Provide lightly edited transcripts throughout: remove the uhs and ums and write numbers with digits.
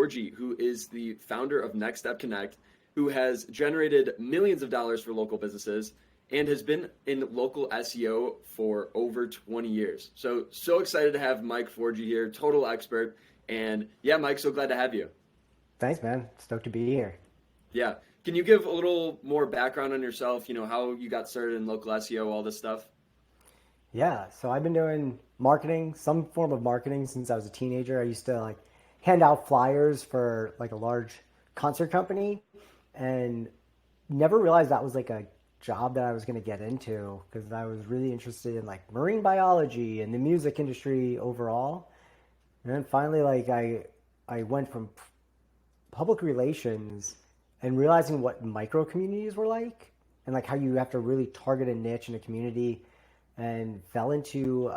Forgie, who is the founder of Next Step Connect, who has generated millions of dollars for local businesses and has been in local SEO for over 20 years. So excited to have Mike Forgie here, total expert. And yeah, Mike, so glad to have you. Thanks, man. Stoked to be here. Yeah. Can you give a little more background on yourself, how you got started in local SEO, all this stuff? Yeah, so I've been doing marketing, some form of marketing since I was a teenager. I used to hand out flyers for like a large concert company and never realized that was like a job that I was going to get into because I was really interested in like marine biology and the music industry overall. And then finally I went from public relations and realizing what micro communities were like and like how you have to really target a niche in a community and fell into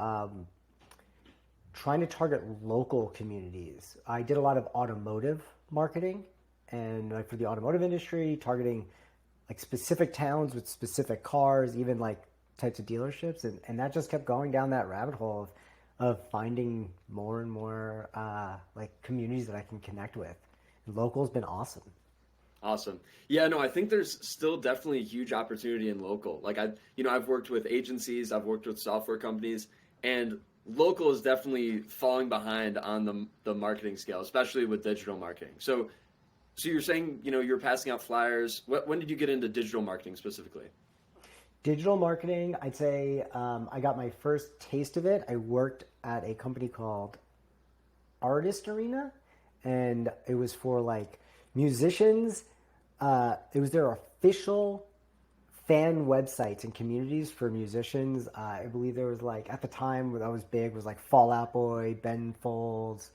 trying to target local communities. I did a lot of automotive marketing and like for the automotive industry, targeting like specific towns with specific cars, even like types of dealerships. And that just kept going down that rabbit hole of finding more and more like communities that I can connect with. Local's been awesome. Awesome. Yeah, no, I think there's still definitely a huge opportunity in local. Like I've worked with agencies, I've worked with software companies, and local is definitely falling behind on the marketing scale, especially with digital marketing. So you're saying, you're passing out flyers. When did you get into digital marketing specifically? Digital marketing, I'd say I got my first taste of it. I worked at a company called Artist Arena, and it was for like musicians. It was their official fan websites and communities for musicians. I believe there was like at the time that was big was like Fall Out Boy, Ben Folds.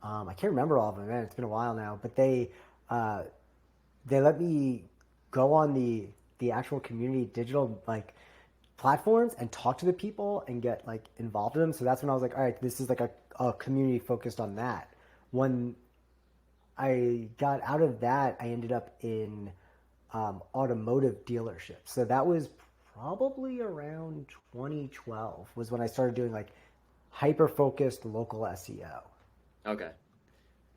I can't remember all of them, man. It's been a while now, but they let me go on the actual community digital like platforms and talk to the people and get like involved in them. So that's when I was like, all right, this is like a community focused on that. When I got out of that, I ended up in automotive dealerships. So that was probably around 2012 was when I started doing like hyper focused local SEO. Okay.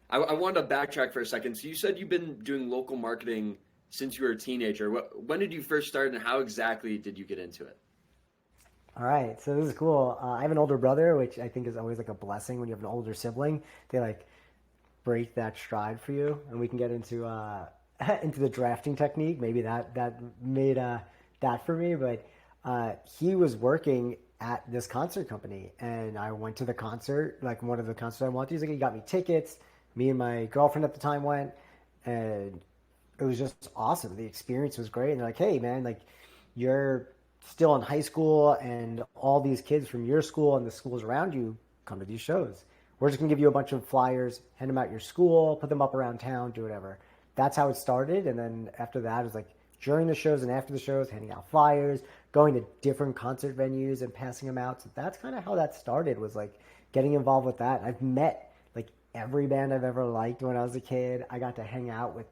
I wanted to backtrack for a second. So you said you've been doing local marketing since you were a teenager. When did you first start and how exactly did you get into it? All right, so this is cool. I have an older brother, which I think is always like a blessing when you have an older sibling. They like break that stride for you, and we can get into into the drafting technique. Maybe that made that for me, but he was working at this concert company, and I went to the concert, like one of the concerts I went to. He's like, he got me tickets. Me and my girlfriend at the time went, and it was just awesome. The experience was great. And they're like, hey, man, like you're still in high school, and all these kids from your school and the schools around you come to these shows. We're just gonna give you a bunch of flyers, hand them out your school, put them up around town, do whatever. That's how it started. And then after that, it was like during the shows and after the shows, handing out flyers, going to different concert venues and passing them out. So that's kind of how that started, was like getting involved with that. And I've met like every band I've ever liked when I was a kid. I got to hang out with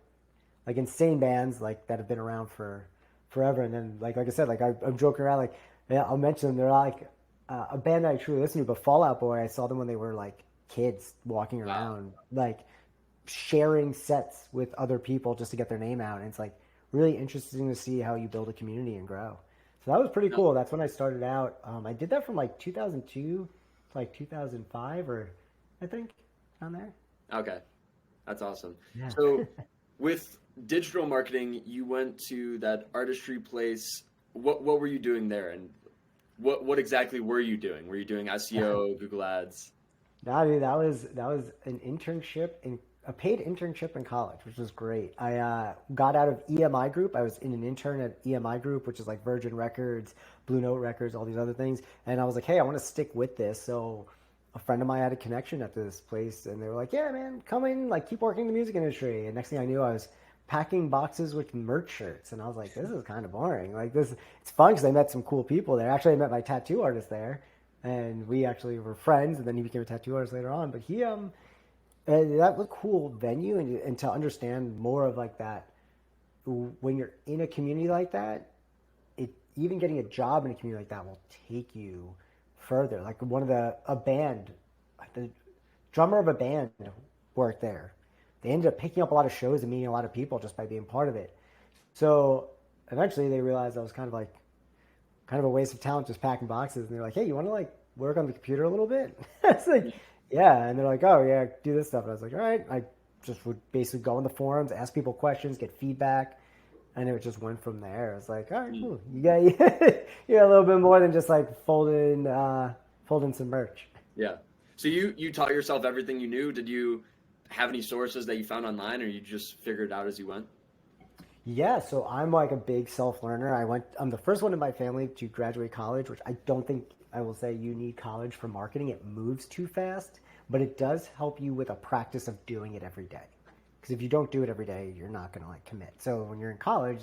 like insane bands like that have been around for forever. And then like I said, like I'm joking around, like yeah, I'll mention them. They're like a band I truly listen to, but Fall Out Boy, I saw them when they were like kids walking Wow. around, like sharing sets with other people just to get their name out. And it's like really interesting to see how you build a community and grow. So that was pretty No. cool. That's when I started out. I did that from like 2002 to like 2005, or I think down there. Okay. That's awesome. Yeah. So with digital marketing, you went to that artistry place. What were you doing there, and what exactly were you doing? Were you doing SEO, Google Ads? No, dude, that was an internship in a paid internship in college, which was great. I got out of EMI Group. I was in an intern at EMI Group, which is like Virgin Records, Blue Note Records, all these other things. And I was like, hey, I want to stick with this. So a friend of mine had a connection at this place, and they were like, yeah, man, come in, like keep working in the music industry. And next thing I knew, I was packing boxes with merch shirts, and I was like, this is kind of boring. Like this, it's fun because I met some cool people there. Actually, I met my tattoo artist there, and we actually were friends. And then he became a tattoo artist later on. But and that was a cool venue, and to understand more of like that, when you're in a community like that, even getting a job in a community like that will take you further. Like a band, the drummer of a band worked there. they ended up picking up a lot of shows and meeting a lot of people just by being part of it. So eventually they realized I was kind of a waste of talent just packing boxes. And they're like, hey, you want to like work on the computer a little bit? It's like, yeah. And they're like, oh yeah, do this stuff. And I was like, all right. I just would basically go in the forums, ask people questions, get feedback. And it just went from there. It's like, all right, cool. You got a little bit more than just like folding some merch. Yeah. So you taught yourself everything you knew. Did you have any sources that you found online, or you just figured it out as you went? Yeah, so I'm like a big self-learner. I'm the first one in my family to graduate college, which I don't think I will say you need college for marketing. It moves too fast, but it does help you with a practice of doing it every day. Because if you don't do it every day, you're not going to like commit. So when you're in college,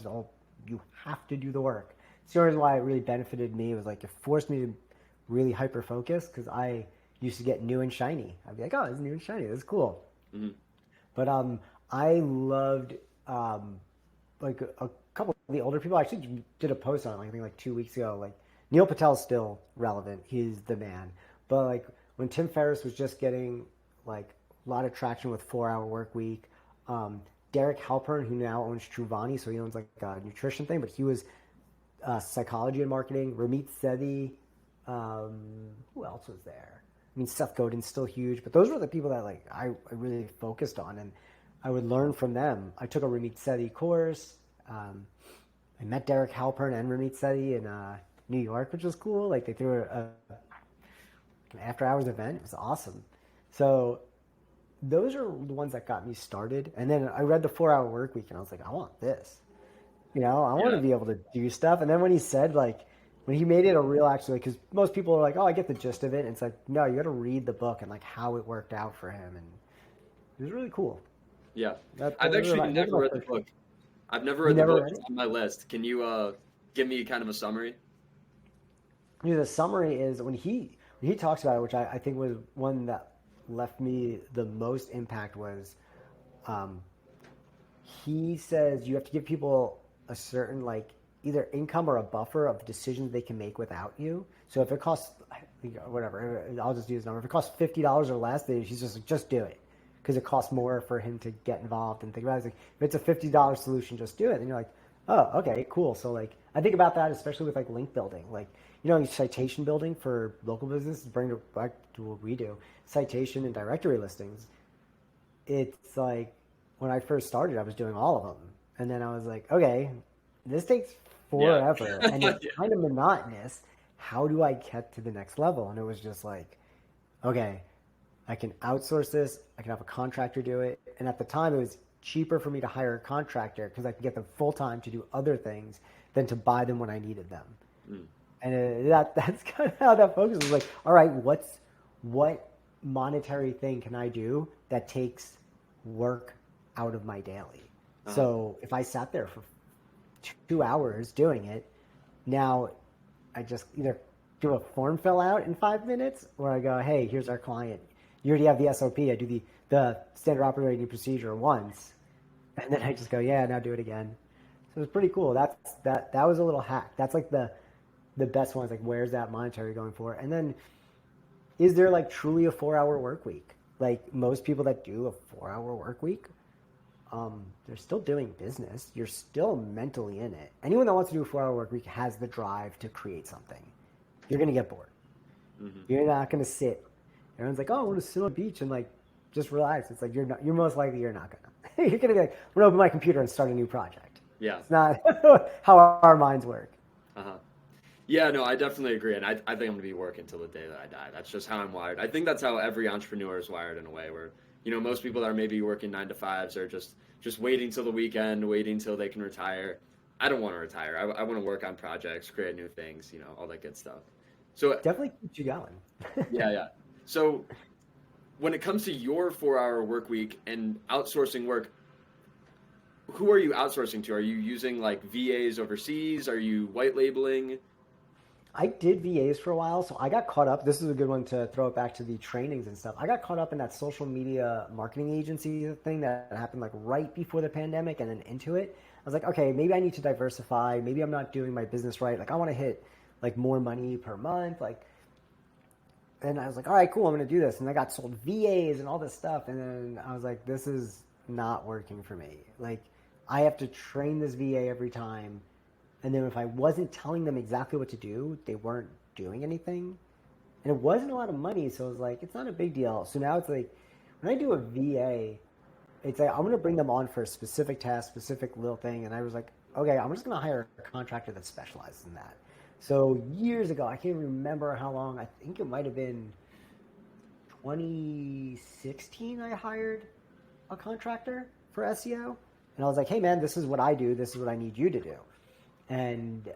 you have to do the work. It's the only reason why it really benefited me was like it forced me to really hyper focus because I used to get new and shiny. I'd be like, oh, it's new and shiny. That's cool. Mm-hmm. But I loved like a couple of the older people. I actually did a post on it, I think like 2 weeks ago. Like Neil Patel's still relevant. He's the man. But like when Tim Ferriss was just getting like a lot of traction with 4-Hour Work Week. Derek Halpern, who now owns Truvani, so he owns like a nutrition thing, but he was psychology and marketing. Ramit Sethi, who else was there? I mean, Seth Godin's still huge, but those were the people that like I really focused on, and I would learn from them. I took a Ramit Sethi course. I met Derek Halpern and Ramit Sethi in New York, which was cool. Like they threw an after-hours event. It was awesome. So those are the ones that got me started. And then I read the 4-Hour Work Week and I was like, I want this. I want to be able to do stuff. And then when he said when he made it a real actually, because most people are like, oh, I get the gist of it. And it's like, no, you got to read the book and like how it worked out for him. And it was really cool. Yeah. I've actually never read the book. I've never read the book. It's on my list. Can you give me kind of a summary? The summary is when he talks about it, which I think was one that left me the most impact was he says you have to give people a certain like either income or a buffer of decisions they can make without you. So if it costs whatever, I'll just use a number. If it costs $50 or less, he's just like, just do it. Because it costs more for him to get involved and think about it. It's like, if it's a $50 solution, just do it. And you're like, oh, okay, cool. So like, I think about that, especially with like link building, like, citation building for local businesses, bring it back to what we do, citation and directory listings. It's like, when I first started, I was doing all of them. And then I was like, okay, this takes forever. Yeah. And it's kind of monotonous. How do I get to the next level? And it was just like, okay, I can outsource this. I can have a contractor do it. And at the time, it was cheaper for me to hire a contractor because I could get them full-time to do other things than to buy them when I needed them. Mm. And that's kind of how that focus was like, all right, what monetary thing can I do that takes work out of my daily? Uh-huh. So if I sat there for 2 hours doing it, now I just either do a form fill out in 5 minutes or I go, hey, here's our client. You already have the SOP. I do the standard operating procedure once, and then I just go, yeah, now do it again. So it's pretty cool. That was a little hack. That's like the best one is like, where's that monetary going for? And then is there like truly a 4-hour work week? Like most people that do a 4-hour work week, they're still doing business. You're still mentally in it. Anyone that wants to do a 4-hour work week has the drive to create something. You're going to get bored. Mm-hmm. You're not going to sit. Everyone's like, oh, I want to sit on the beach and like just relax. It's like you're most likely you're not gonna. You're gonna be like, I'm gonna open my computer and start a new project. Yeah. It's not how our minds work. Uh-huh. Yeah, no, I definitely agree. And I think I'm gonna be working till the day that I die. That's just how I'm wired. I think that's how every entrepreneur is wired in a way where, most people that are maybe working 9 to 5s are just waiting till the weekend, waiting till they can retire. I don't want to retire. I want to work on projects, create new things, all that good stuff. So definitely keeps you going. Yeah. So when it comes to your 4-hour work week and outsourcing work, who are you outsourcing to? Are you using like VAs overseas? Are you white labeling? I did VAs for a while, so I got caught up. This is a good one to throw it back to the trainings and stuff. I got caught up in that social media marketing agency thing that happened like right before the pandemic and then into it. I was like, okay, maybe I need to diversify. Maybe I'm not doing my business right. Like I want to hit like more money per month. And I was like, all right, cool, I'm going to do this. And I got sold VAs and all this stuff. And then I was like, this is not working for me. Like, I have to train this VA every time, and then if I wasn't telling them exactly what to do, they weren't doing anything. And it wasn't a lot of money, so I was like, it's not a big deal. So now it's like, when I do a VA, it's like, I'm going to bring them on for a specific task, specific little thing. And I was like, okay, I'm just going to hire a contractor that specializes in that. So years ago, I can't remember how long, I think it might have been 2016, I hired a contractor for SEO. And I was like, hey man, this is what I do. This is what I need you to do. And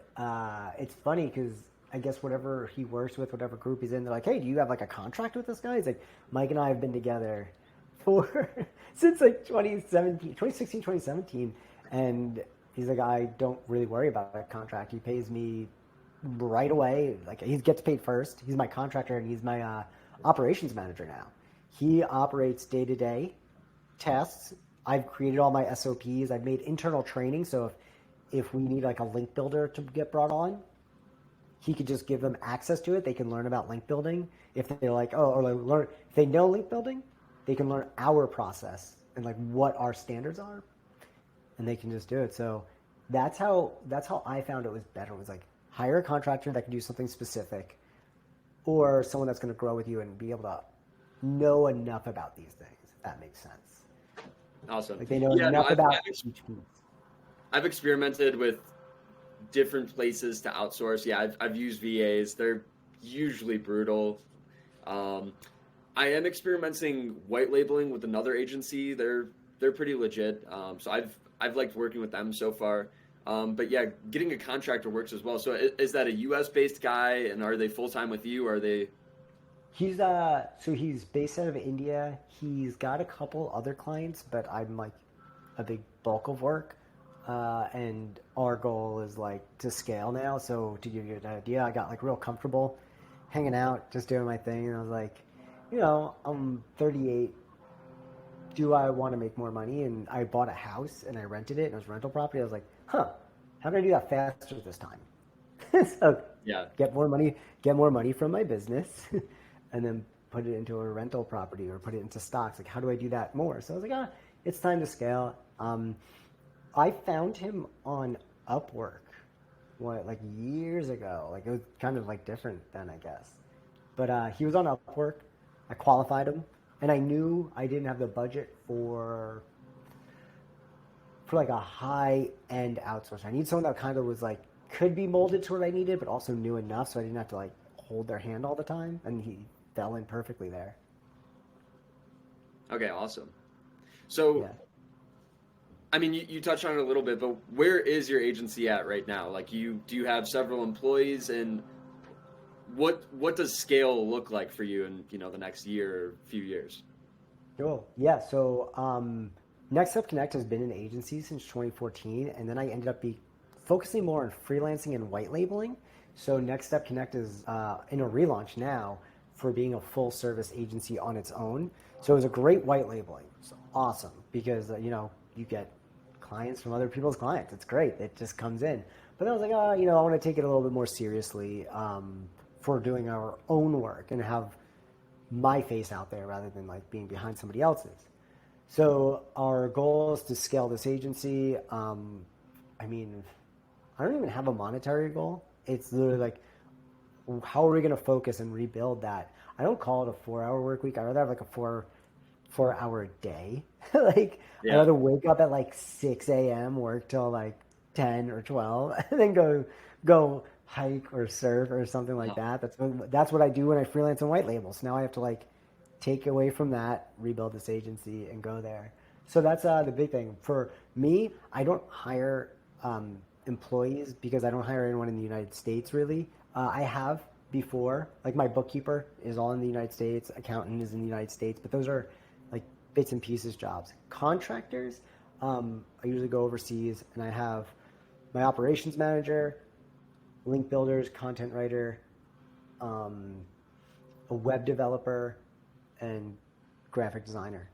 it's funny because I guess whatever he works with, whatever group he's in, they're like, hey, do you have like a contract with this guy? He's like, Mike and I have been together for since like 2016, 2017. And he's like, I don't really worry about a contract. He pays me right away. Like, he gets paid first. He's my contractor and he's my operations manager now. He operates day-to-day tests. I've created all my SOPs. I've made internal training. So if we need like a link builder to get brought on, he could just give them access to it. They can learn about link building. If they're like, oh, or like learn, if they know link building, they can learn our process and like what our standards are, and they can just do it. So that's how I found it was better. It was like, hire a contractor that can do something specific, or someone that's going to grow with you and be able to know enough about these things, if that makes sense. Awesome. Like, they know enough about each piece. I've experimented with different places to outsource. Yeah, I've used VAs. They're usually brutal. I am experimenting white labeling with another agency. They're pretty legit. So I've liked working with them so far. But yeah, getting a contractor works as well. So is that a US based guy, and are they full time with you? Or are they? He's he's based out of India. He's got a couple other clients, but I'm like a big bulk of work. And our goal is like to scale now. So to give you an idea, I got like real comfortable hanging out, just doing my thing. And I was like, I'm 38. Do I want to make more money? And I bought a house and I rented it, and it was rental property. I was like, how can I do that faster this time? So Yeah. get more money from my business and then put it into a rental property or put it into stocks. Like, how do I do that more? So I was like, it's time to scale. I found him on Upwork, like years ago. Like, it was kind of like different then, I guess. But he was on Upwork. I qualified him, and I knew I didn't have the budget for like a high-end outsourcer. I need someone that kind of was like, could be molded to what I needed, but also knew enough so I didn't have to like hold their hand all the time. And he fell in perfectly there. Okay, awesome. So, yeah. I mean, you touched on it a little bit, but where is your agency at right now? Like, do you have several employees, and what does scale look like for you in the next year or few years? Cool. Yeah. So Next Step Connect has been an agency since 2014, and then I ended up focusing more on freelancing and white labeling. So Next Step Connect is in a relaunch now for being a full service agency on its own. So it was a great white labeling. It's awesome because you get clients from other people's clients. It's great. It just comes in. But then I was like, I want to take it a little bit more seriously for doing our own work and have my face out there rather than like being behind somebody else's. So our goal is to scale this agency. I mean, I don't even have a monetary goal. It's literally like, how are we going to focus and rebuild that? I don't call it a 4-hour work week. I'd rather have like a 4-hour day. Like, yeah. I'd rather wake up at like 6 a.m., work till like 10 or 12, and then go hike or surf or something like that. That's what I do when I freelance and white label. So now I have to like take away from that, rebuild this agency, and go there. So that's the big thing. For me, I don't hire employees because I don't hire anyone in the United States, really. I have before. Like, my bookkeeper is all in the United States, accountant is in the United States, but those are like bits and pieces jobs. Contractors, I usually go overseas, and I have my operations manager, link builders, content writer, a web developer, and graphic designer.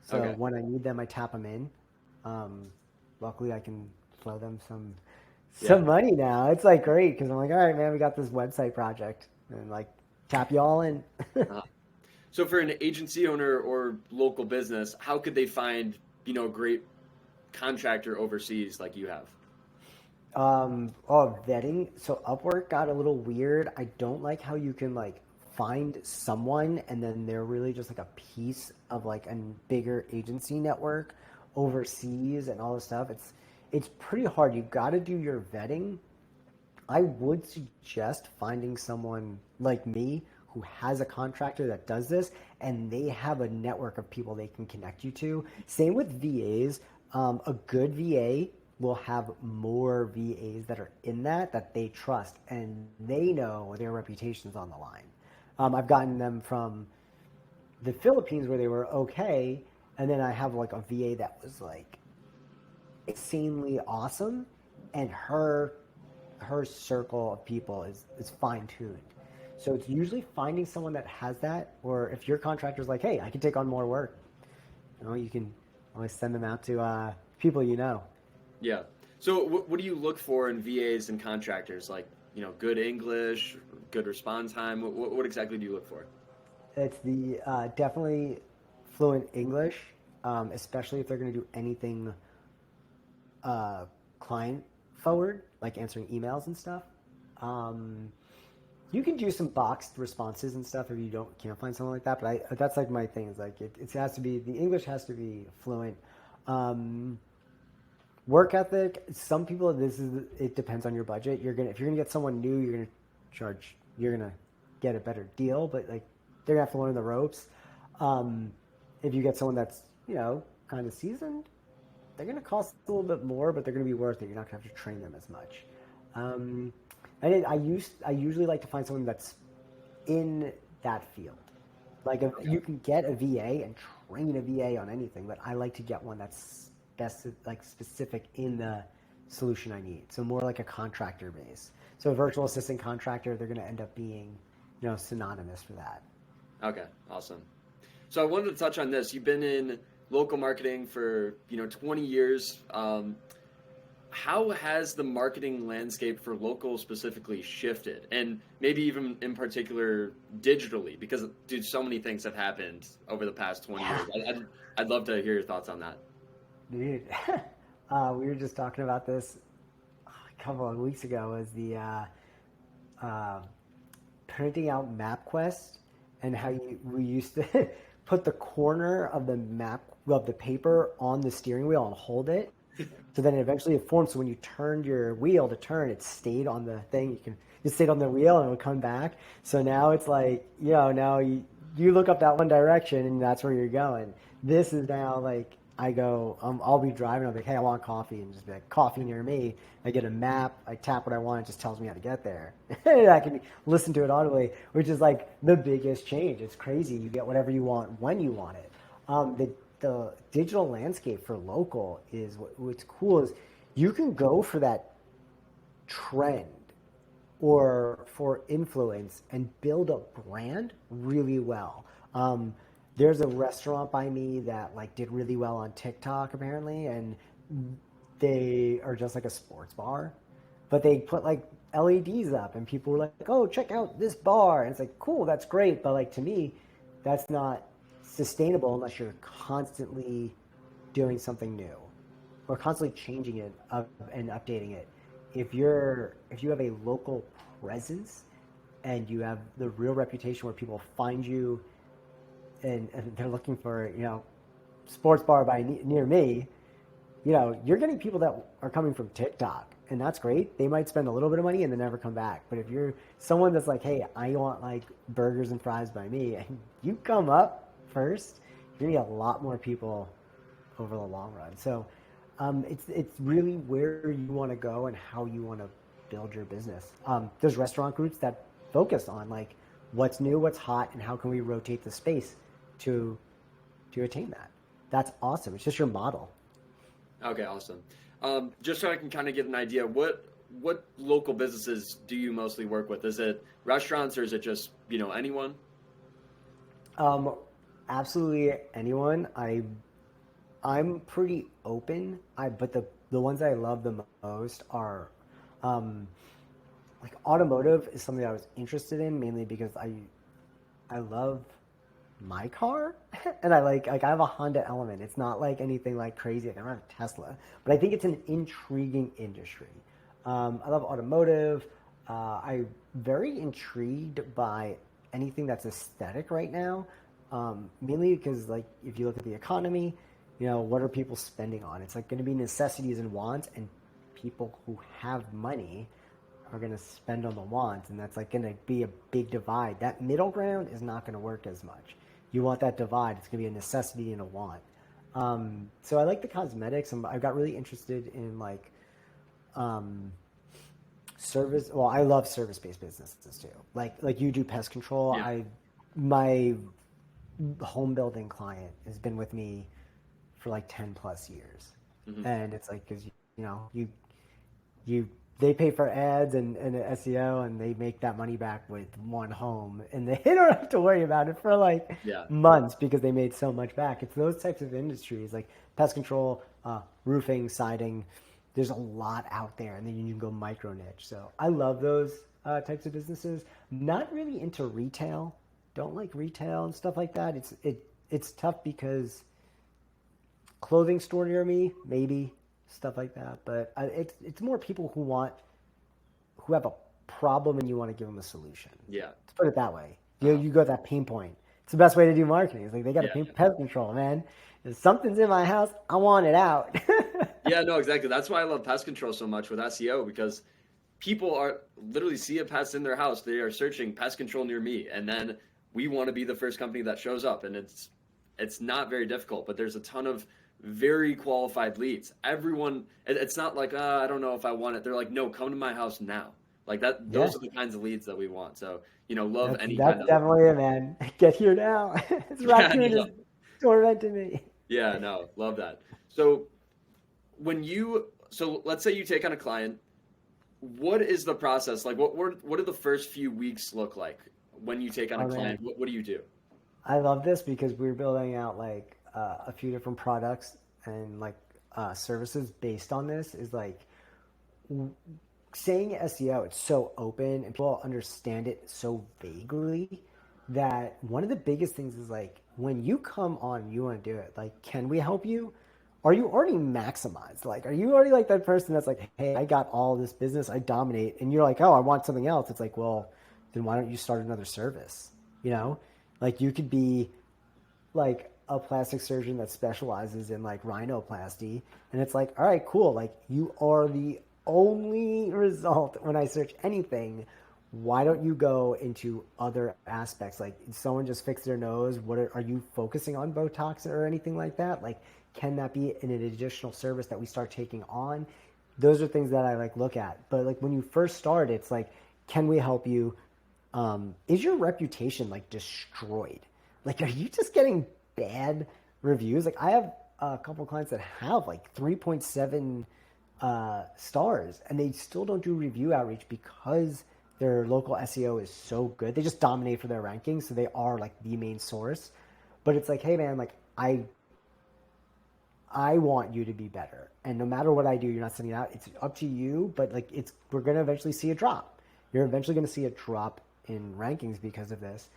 So when I need them, I tap them in. Luckily, I can flow them some money now. It's like great because I'm like, all right, man, we got this website project, and like tap you all in. So for an agency owner or local business, how could they find great contractor overseas like you have? Vetting. So Upwork got a little weird. I don't like how you can like find someone and then they're really just like a piece of like a bigger agency network overseas and all this stuff. It's pretty hard. You got to do your vetting. I would suggest finding someone like me who has a contractor that does this and they have a network of people they can connect you to. Same with VAs. A good VA will have more VAs that are in that they trust and they know their reputation's on the line. I've gotten them from the Philippines where they were okay, and then I have like a VA that was like insanely awesome, and her circle of people is fine tuned. So it's usually finding someone that has that, or if your contractor's like, hey, I can take on more work, you can always send them out to people you know. Yeah. So what do you look for in VAs and contractors? Like, good English, good response time. What exactly do you look for? It's the definitely fluent English, especially if they're going to do anything client forward, like answering emails and stuff. You can do some boxed responses and stuff if you can't find someone like that. But that's like my thing. Is like it has to be, the English has to be fluent. Work ethic. Some people, it depends on your budget. If you're gonna get someone new, you're gonna get a better deal. But like they're gonna have to learn the ropes. If you get someone that's kind of seasoned, they're gonna cost a little bit more, but they're gonna be worth it. You're not gonna have to train them as much. I usually like to find someone that's in that field. Like you can get a VA and train a VA on anything, but I like to get one that's best like specific in the solution I need. So more like a contractor base. So a virtual assistant contractor, they're going to end up being, synonymous for that. Okay, awesome. So I wanted to touch on this. You've been in local marketing for 20 years. How has the marketing landscape for local specifically shifted, and maybe even in particular digitally? Because dude, so many things have happened over the past 20 years. I'd love to hear your thoughts on that. Dude, we were just talking about this a couple of weeks ago. Was the printing out MapQuest and how we used to put the corner of the paper on the steering wheel and hold it. So then eventually it formed. So when you turned your wheel to turn, it stayed on the thing. It stayed on the wheel and it would come back. So now it's like, now you look up that one direction and that's where you're going. This is now like, I'll be driving. I'll be like, hey, I want coffee, and just be like, coffee near me. I get a map. I tap what I want. It just tells me how to get there. I can listen to it audibly, which is like the biggest change. It's crazy. You get whatever you want when you want it. The digital landscape for local is what's cool is you can go for that trend or for influence and build a brand really well. There's a restaurant by me that like did really well on TikTok apparently, and they are just like a sports bar, but they put like LEDs up and people were like, oh, check out this bar. And it's like, cool, that's great. But like to me, that's not sustainable unless you're constantly doing something new or constantly changing it up and updating it. If you have a local presence and you have the real reputation where people find you and they're looking for, sports bar near me, you're getting people that are coming from TikTok, and that's great. They might spend a little bit of money and then never come back. But if you're someone that's like, hey, I want like burgers and fries by me, and you come up first, you're gonna get a lot more people over the long run. So it's really where you want to go and how you want to build your business. There's restaurant groups that focus on like what's new, what's hot, and how can we rotate the space to attain that. That's awesome. It's just your model. Okay, awesome. Just so I can kind of get an idea, what local businesses do you mostly work with? Is it restaurants or is it just anyone? Absolutely anyone. I'm pretty open. But the ones I love the most are like automotive is something I was interested in mainly because I love my car, and I have a Honda Element. It's not like anything like crazy. Like I don't have a Tesla, but I think it's an intriguing industry. I love automotive. I'm very intrigued by anything that's aesthetic right now, mainly because like if you look at the economy, what are people spending on? It's like going to be necessities and wants, and people who have money are going to spend on the wants, and that's like going to be a big divide. That middle ground is not going to work as much. You want that divide. It's going to be a necessity and a want. So I like the cosmetics, and I got really interested in like service. Well, I love service-based businesses too. Like you do pest control. Yeah. My home building client has been with me for like 10 plus years, and it's like because you they pay for ads and SEO, and they make that money back with one home, and they don't have to worry about it for like Yeah. months because they made so much back. It's those types of industries like pest control, roofing, siding. There's a lot out there, and then you can go micro niche. So I love those types of businesses. Not really into retail. Don't like retail and stuff like that. It's tough because clothing store near me, maybe stuff like that. But it's more people who have a problem and you want to give them a solution. Yeah. Let's put it that way. You go to that pain point. It's the best way to do marketing. It's like they got a pest control, man. If something's in my house, I want it out. Yeah, no, exactly. That's why I love pest control so much with SEO, because people are literally see a pest in their house. They are searching pest control near me. And then we want to be the first company that shows up. And it's not very difficult, but there's a ton of very qualified leads. Everyone, it's not like, I don't know if I want it. They're like, no, come to my house now. Like that, those are the kinds of leads that we want. So, love any kind of. That's definitely it, man. Get here now. This raccoon is tormenting me. Yeah, no, love that. So let's say you take on a client, what is the process? Like what do the first few weeks look like when you take on a client? What do you do? I love this because we're building out like a few different products and like services based on this. Is like saying SEO, it's so open and people understand it so vaguely that one of the biggest things is like when you come on, you want to do it. Like, can we help you? Are you already maximized? Like, are you already like that person that's like, hey, I got all this business, I dominate, and you're like, oh, I want something else. It's like, well, then why don't you start another service? Like you could be like a plastic surgeon that specializes in like rhinoplasty, and it's like, all right, cool. Like you are the only result when I search anything. Why don't you go into other aspects? Like someone just fixed their nose. Are you focusing on Botox or anything like that? Like, can that be an additional service that we start taking on? Those are things that I like look at. But like when you first start, it's like, can we help you? Is your reputation like destroyed? Like, are you just getting bad reviews? Like I have a couple of clients that have like 3.7 stars, and they still don't do review outreach because their local SEO is so good. They just dominate for their rankings, so they are like the main source. But it's like, hey man, like I want you to be better, and no matter what I do, you're not sending it out. It's up to you, but like we're gonna eventually see a drop. You're eventually gonna see a drop in rankings because of this.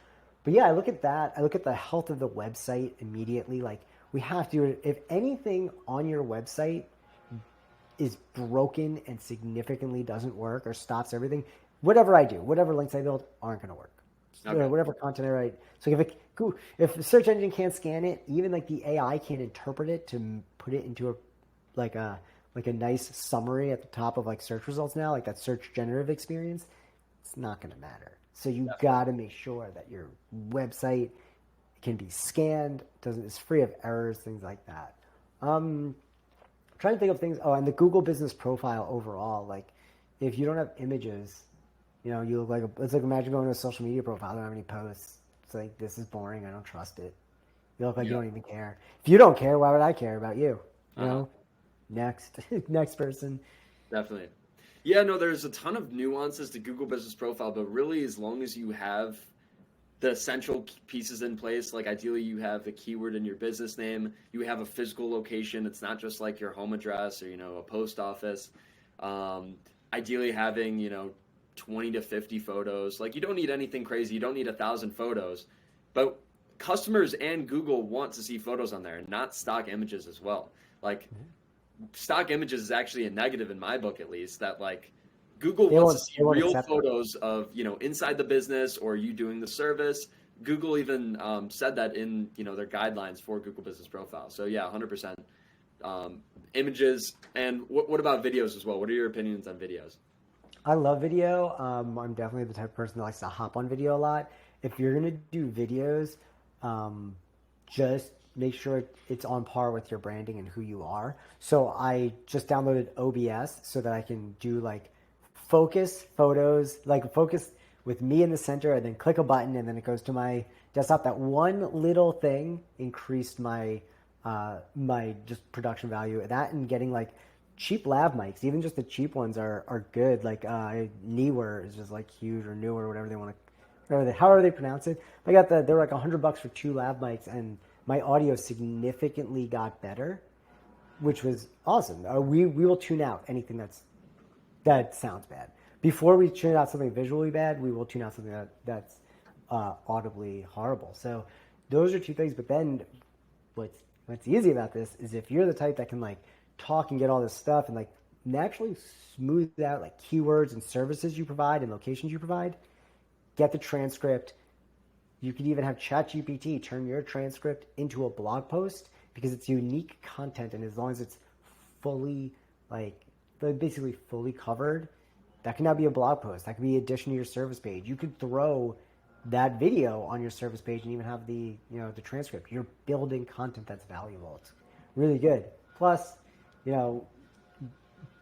But yeah, I look at that. I look at the health of the website immediately. Like we have to, if anything on your website is broken and significantly doesn't work or stops everything, whatever I do, whatever links I build aren't going to work. Okay. Whatever content I write. So if the search engine can't scan it, even like the AI can't interpret it to put it into a nice summary at the top of like search results now, like that search generative experience, it's not going to matter. So you got to make sure that your website can be scanned, is free of errors, things like that. Trying to think of things. Oh, and the Google Business Profile overall, like if you don't have images, you look like it's like imagine going to a social media profile, I don't have any posts. It's like, this is boring. I don't trust it. You look like you don't even care. If you don't care, why would I care about you? You know? Next person. Definitely. Yeah, no, there's a ton of nuances to Google Business Profile, but really as long as you have the essential pieces in place, like ideally you have a keyword in your business name, you have a physical location. It's not just like your home address or, a post office. Ideally having, 20 to 50 photos. Like you don't need anything crazy. You don't need 1,000 photos, but customers and Google want to see photos on there, not stock images as well. Like stock images is actually a negative in my book, at least, that like Google wants to see real photos of, you know, inside the business or you doing the service. Google even said that in, you know, their guidelines for Google Business Profile. So yeah, 100% images. And what about videos as well? What are your opinions on videos? I love video. I'm definitely the type of person that likes to hop on video a lot. If you're going to do videos, just make sure it's on par with your branding and who you are. So I just downloaded OBS so that I can do like focus photos, like focus with me in the center, and then click a button and then it goes to my desktop. That one little thing increased my my just production value. That and getting like cheap lav mics, even just the cheap ones are good. Like Newer is just like huge, or Newer, whatever they want to, however they pronounce it. They were like $100 for 2 lav mics, and my audio significantly got better, which was awesome. We will tune out anything that sounds bad. Before we tune out something visually bad, we will tune out something that's audibly horrible. So those are 2 things. But then what's easy about this is if you're the type that can like talk and get all this stuff and like naturally smooth out like keywords and services you provide and locations you provide, get the transcript. You could even have ChatGPT turn your transcript into a blog post because it's unique content, and as long as it's fully basically fully covered, that can now be a blog post. That could be addition to your service page. You could throw that video on your service page and even have the transcript. You're building content that's valuable. It's really good. Plus,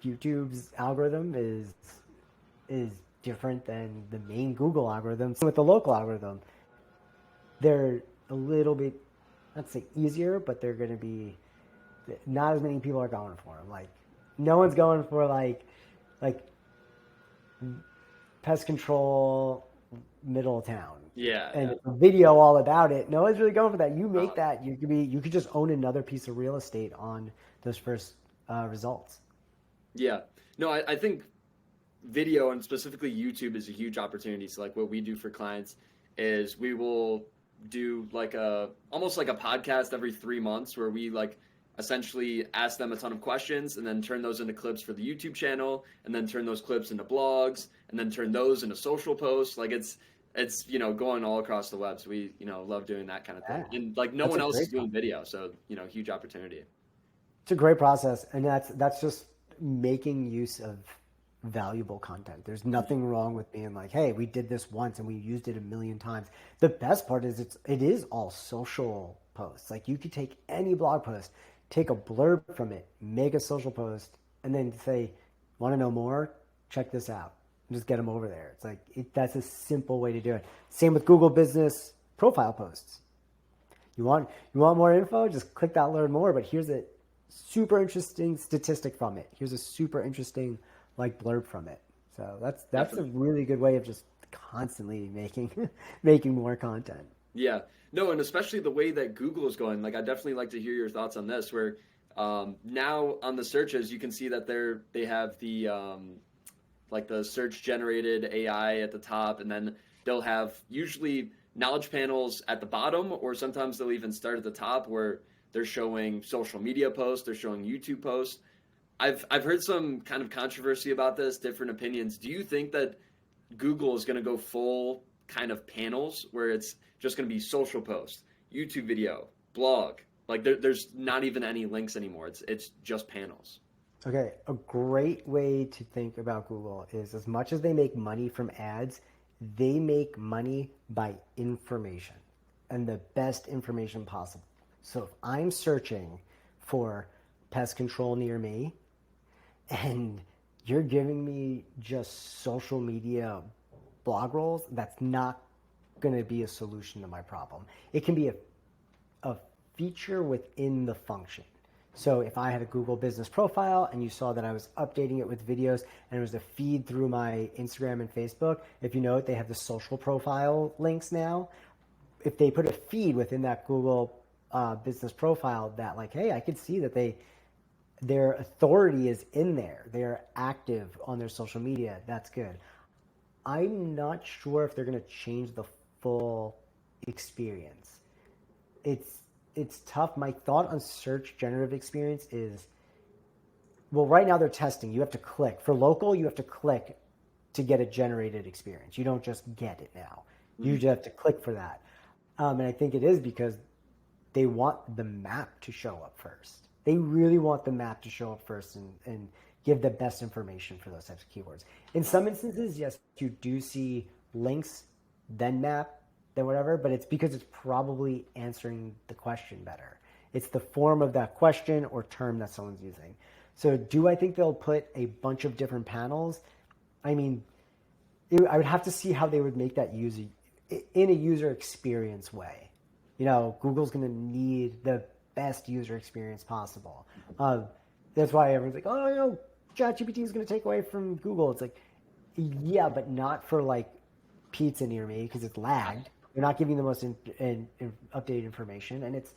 YouTube's algorithm is different than the main Google algorithm. So with the local algorithm, they're a little bit, not say easier, but they're going to be, not as many people are going for them. Like, no one's going for like pest control middle of town. Yeah. And a video all about it. No one's really going for that. You make that, you could just own another piece of real estate on those first results. Yeah. No, I think video, and specifically YouTube, is a huge opportunity. So like what we do for clients is we will do like almost like a podcast every 3 months where we like essentially ask them a ton of questions and then turn those into clips for the YouTube channel, and then turn those clips into blogs, and then turn those into social posts. Like it's going all across the web. So we love doing that kind of thing. Yeah. And like no one else is doing video, so huge opportunity. It's a great process, and that's just making use of valuable content. There's nothing wrong with being like, hey, we did this once and we used it 1,000,000 times. The best part is it is all social posts. Like you could take any blog post, take a blurb from it, make a social post, and then say, want to know more? Check this out. And just get them over there. It's like that's a simple way to do it. Same with Google Business Profile posts. You want more info? Just click that learn more. But here's a super interesting statistic from it. Here's a super interesting blurb from it. So that's a really good way of just constantly making more content. Yeah. No, and especially the way that Google is going. Like, I definitely like to hear your thoughts on this, where now on the searches, you can see that they have the the search generated AI at the top, and then they'll have usually knowledge panels at the bottom, or sometimes they'll even start at the top where they're showing social media posts, they're showing YouTube posts. I've heard some kind of controversy about this, different opinions. Do you think that Google is going to go full kind of panels where it's just going to be social post, YouTube video, blog? Like there's not even any links anymore. It's just panels. Okay, a great way to think about Google is, as much as they make money from ads, they make money by information, and the best information possible. So if I'm searching for pest control near me, and you're giving me just social media blog rolls, that's not going to be a solution to my problem. It can be a feature within the function. So if I had a Google Business Profile and you saw that I was updating it with videos and it was a feed through my Instagram and Facebook, if you note, they have the social profile links now. If they put a feed within that Google Business Profile that like, hey, I could see that their authority is in there. They're active on their social media. That's good. I'm not sure if they're going to change the full experience. it's tough. My thought on search generative experience is, well, right now they're testing. You have to click. For local, you have to click to get a generated experience. You don't just get it now. You just have to click for that. And I think it is because they want the map to show up first. They really want the map to show up first and give the best information for those types of keywords. In some instances, yes, you do see links, then map, then whatever, but it's because it's probably answering the question better. It's the form of that question or term that someone's using. So do I think they'll put a bunch of different panels? I mean, I would have to see how they would make that user in a user experience way. You know, Google's going to need the best user experience possible. That's why everyone's like, oh, you know, ChatGPT is going to take away from Google. It's like, yeah, but not for like pizza near me because it's lagged. They're not giving the most updated information, and it's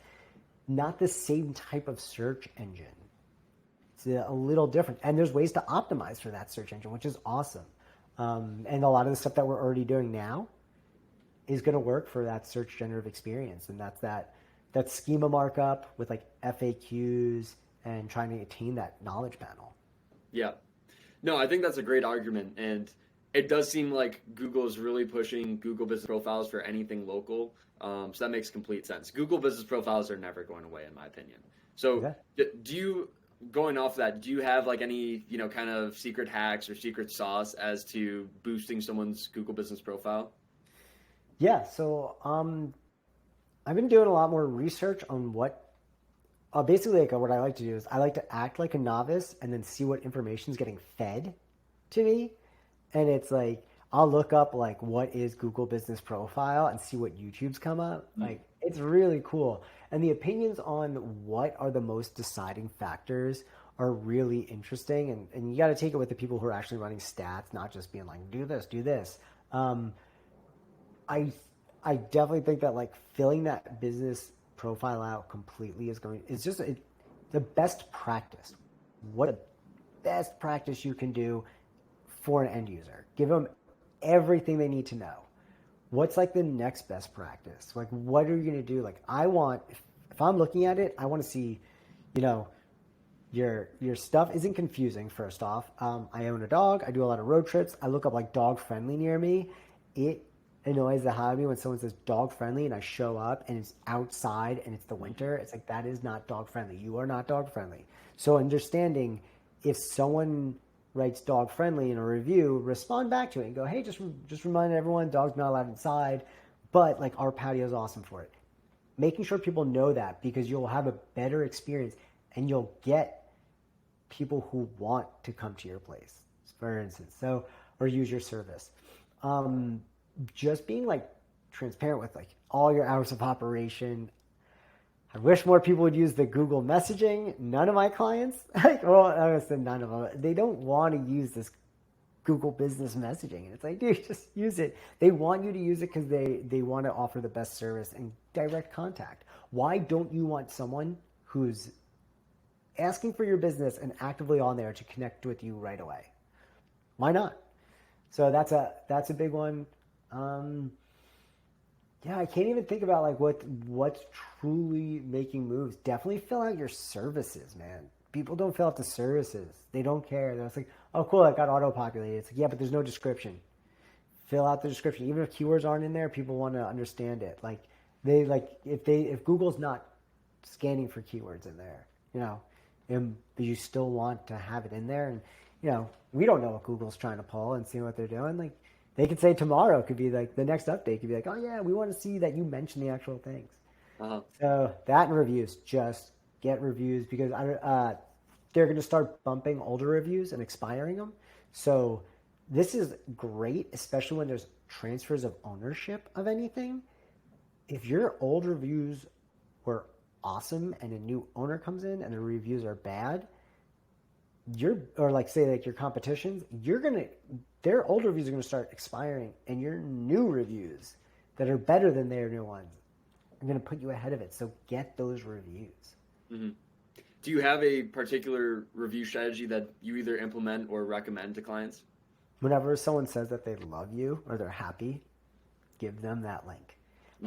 not the same type of search engine. It's a little different, and there's ways to optimize for that search engine, which is awesome. And a lot of the stuff that we're already doing now is going to work for that search generative experience, and that's that schema markup with like FAQs and trying to attain that knowledge panel. Yeah. No, I think that's a great argument, and it does seem like Google is really pushing Google Business Profiles for anything local. So that makes complete sense. Google Business Profiles are never going away, in my opinion. So do you, going off that, do you have like any, you know, kind of secret hacks or secret sauce as to boosting someone's Google Business Profile? Yeah. So I've been doing a lot more research on what basically like what I like to do is I like to act like a novice and then see what information is getting fed to me. And it's like, I'll look up like what is Google Business Profile and see what YouTube's come up. Like, it's really cool. And the opinions on what are the most deciding factors are really interesting. And you got to take it with the people who are actually running stats, not just being like, do this, do this. I definitely think that like filling that business profile out completely is just the best practice. What the best practice you can do for an end user. Give them everything they need to know. What's like the next best practice? Like, what are you going to do? Like, I want, if I'm looking at it, I want to see, you know, your stuff isn't confusing, first off. I own a dog. I do a lot of road trips. I look up like dog friendly near me. It annoys the hell out of me when someone says dog friendly and I show up and it's outside and it's the winter. It's like, that is not dog friendly. You are not dog friendly. So understanding if someone writes dog friendly in a review, respond back to it and go, hey, just remind everyone dog's not allowed inside, but like our patio is awesome for it. Making sure people know that, because you'll have a better experience and you'll get people who want to come to your place, for instance, or use your service. Just being like transparent with like all your hours of operation. I wish more people would use the Google messaging. None of my clients, well, I would say none of them, they don't want to use this Google business messaging. And it's like, dude, just use it. They want you to use it because they want to offer the best service and direct contact. Why don't you want someone who's asking for your business and actively on there to connect with you right away? Why not? So that's a big one. Yeah, I can't even think about like what's truly making moves. Definitely fill out your services, man. People don't fill out the services. They don't care. They're just like, oh, cool, I got auto-populated. It's like, yeah, but there's no description. Fill out the description. Even if keywords aren't in there, people want to understand it. Like if Google's not scanning for keywords in there, you know, but you still want to have it in there, and you know, we don't know what Google's trying to pull and see what they're doing. Like, they could say tomorrow could be like the next update could be like, oh yeah, we want to see that you mention the actual things. So that and reviews, just get reviews, because they're going to start bumping older reviews and expiring them. So this is great, especially when there's transfers of ownership of anything. If your old reviews were awesome and a new owner comes in and the reviews are bad, or like say like your competitions, their old reviews are going to start expiring, and your new reviews that are better than their new ones are going to put you ahead of it. So get those reviews. Mm-hmm. Do you have a particular review strategy that you either implement or recommend to clients? Whenever someone says that they love you or they're happy, give them that link.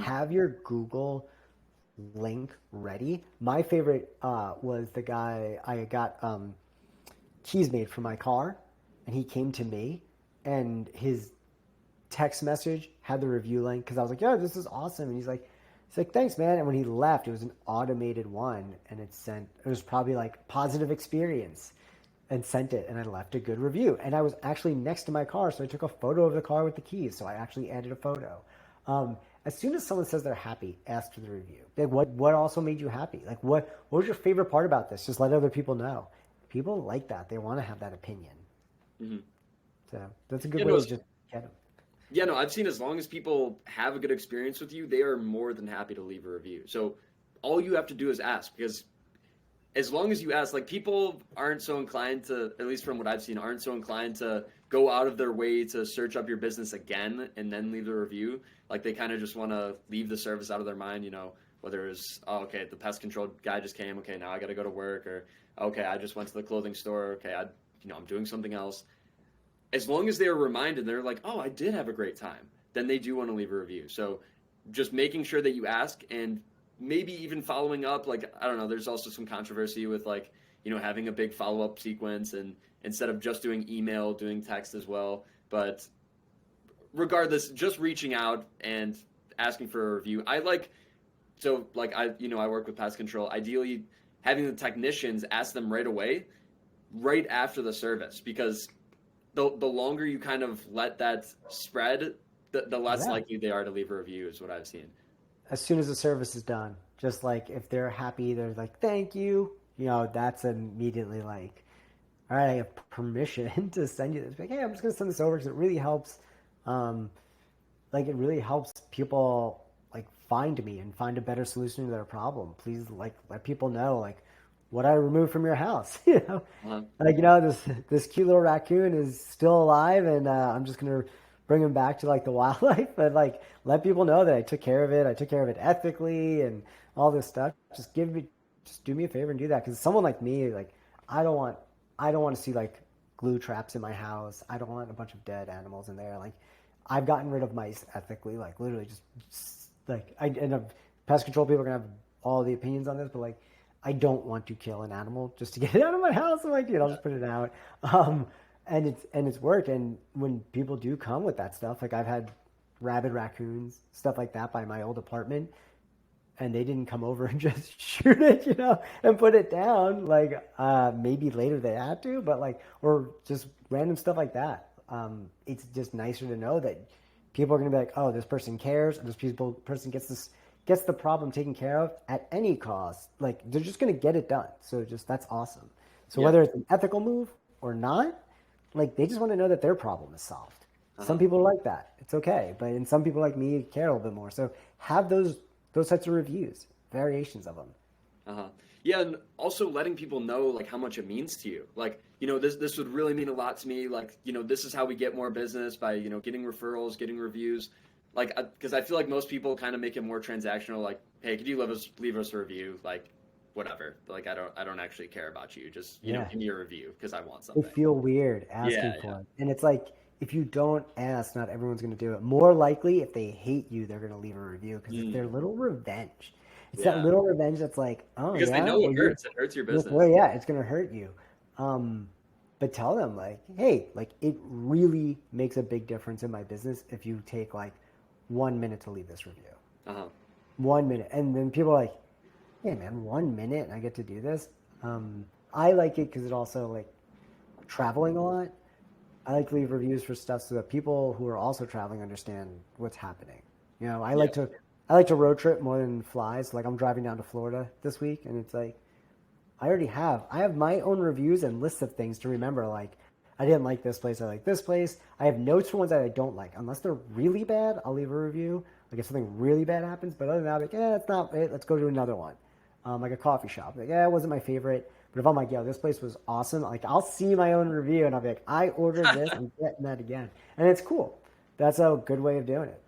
Have your Google link ready. My favorite was the guy I got keys made for my car, and he came to me, and his text message had the review link because I was like, "Yeah, this is awesome," and he's like, "Thanks, man." And when he left, it was an automated one, and it was probably like positive experience, and sent it, and I left a good review. And I was actually next to my car, so I took a photo of the car with the keys. So I actually added a photo. As soon as someone says they're happy, ask for the review. Like, what also made you happy? Like, what was your favorite part about this? Just let other people know. People like that. They want to have that opinion. Mm-hmm. So that's a good way to just get them. Yeah, no, I've seen as long as people have a good experience with you, they are more than happy to leave a review. So all you have to do is ask, because as long as you ask, like, people aren't so inclined to, at least from what I've seen, aren't so inclined to go out of their way to search up your business again and then leave the review. Like, they kind of just want to leave the service out of their mind, whether it's, oh, okay, the pest control guy just came. Okay, now I got to go to work. Or, okay, I just went to the clothing store. Okay, I'm doing something else. As long as they are reminded, they're like, oh, I did have a great time, then they do want to leave a review. So just making sure that you ask, and maybe even following up. Like, I don't know, there's also some controversy with, like, having a big follow-up sequence, and instead of just doing email, doing text as well. But regardless, just reaching out and asking for a review. I work with pest control. Ideally, having the technicians ask them right away, right after the service, because the longer you kind of let that spread, the less likely they are to leave a review, is what I've seen. As soon as the service is done, just like if they're happy, they're like, "Thank you." That's immediately like, all right, I have permission to send you this. Like, hey, I'm just going to send this over because it really helps. It really helps people like find me and find a better solution to their problem. Please, like, let people know, like, what I removed from your house. This cute little raccoon is still alive, and I'm just going to bring him back to, like, the wildlife, but, like, let people know that I took care of it. I took care of it ethically and all this stuff. Just do me a favor and do that. Because someone like me, like, I don't want to see, like, glue traps in my house. I don't want a bunch of dead animals in there. Like, I've gotten rid of mice ethically, like, literally just like, pest control people are gonna have all the opinions on this, but, like, I don't want to kill an animal just to get it out of my house. I'm like, dude, I'll just put it out. And it's worked. And when people do come with that stuff, like, I've had rabid raccoons, stuff like that, by my old apartment, and they didn't come over and just shoot it, and put it down. Like, maybe later they had to, but, like, or just random stuff like that. It's just nicer to know that people are going to be like, oh, this person cares, and this person gets the problem taken care of at any cost. Like, they're just going to get it done. So that's awesome. So whether it's an ethical move or not, like, they just want to know that their problem is solved. Some people are like that. It's okay. But in some people like me care a little bit more. So have those types of reviews, variations of them. Yeah, and also letting people know, like, how much it means to you. Like, this would really mean a lot to me. Like, this is how we get more business, by, getting referrals, getting reviews. Like, because I feel like most people kind of make it more transactional. Like, hey, could you leave us a review? Like, whatever. Like, I don't actually care about you. Just, give me a review because I want something. They feel weird asking for it. And it's like, if you don't ask, not everyone's going to do it. More likely, if they hate you, they're going to leave a review because it's their little revenge. It's that little revenge that's like, oh, because they know it hurts. It hurts your business. Well, yeah, it's going to hurt you. But tell them, like, hey, like, it really makes a big difference in my business if you take, like, 1 minute to leave this review. 1 minute. And then people are like, hey, man, 1 minute and I get to do this? I like it because it also, like, traveling a lot. I like to leave reviews for stuff so that people who are also traveling understand what's happening. I like to road trip more than fly. So, like, I'm driving down to Florida this week, and it's like, I have my own reviews and lists of things to remember. Like, I didn't like this place. I like this place. I have notes for ones that I don't like. Unless they're really bad, I'll leave a review. Like, if something really bad happens, but other than that, I'm like, it's not it. Let's go to another one. Like a coffee shop. Like, it wasn't my favorite. But if I'm like, this place was awesome, like, I'll see my own review and I'll be like, I ordered this, I'm getting that again. And it's cool. That's a good way of doing it.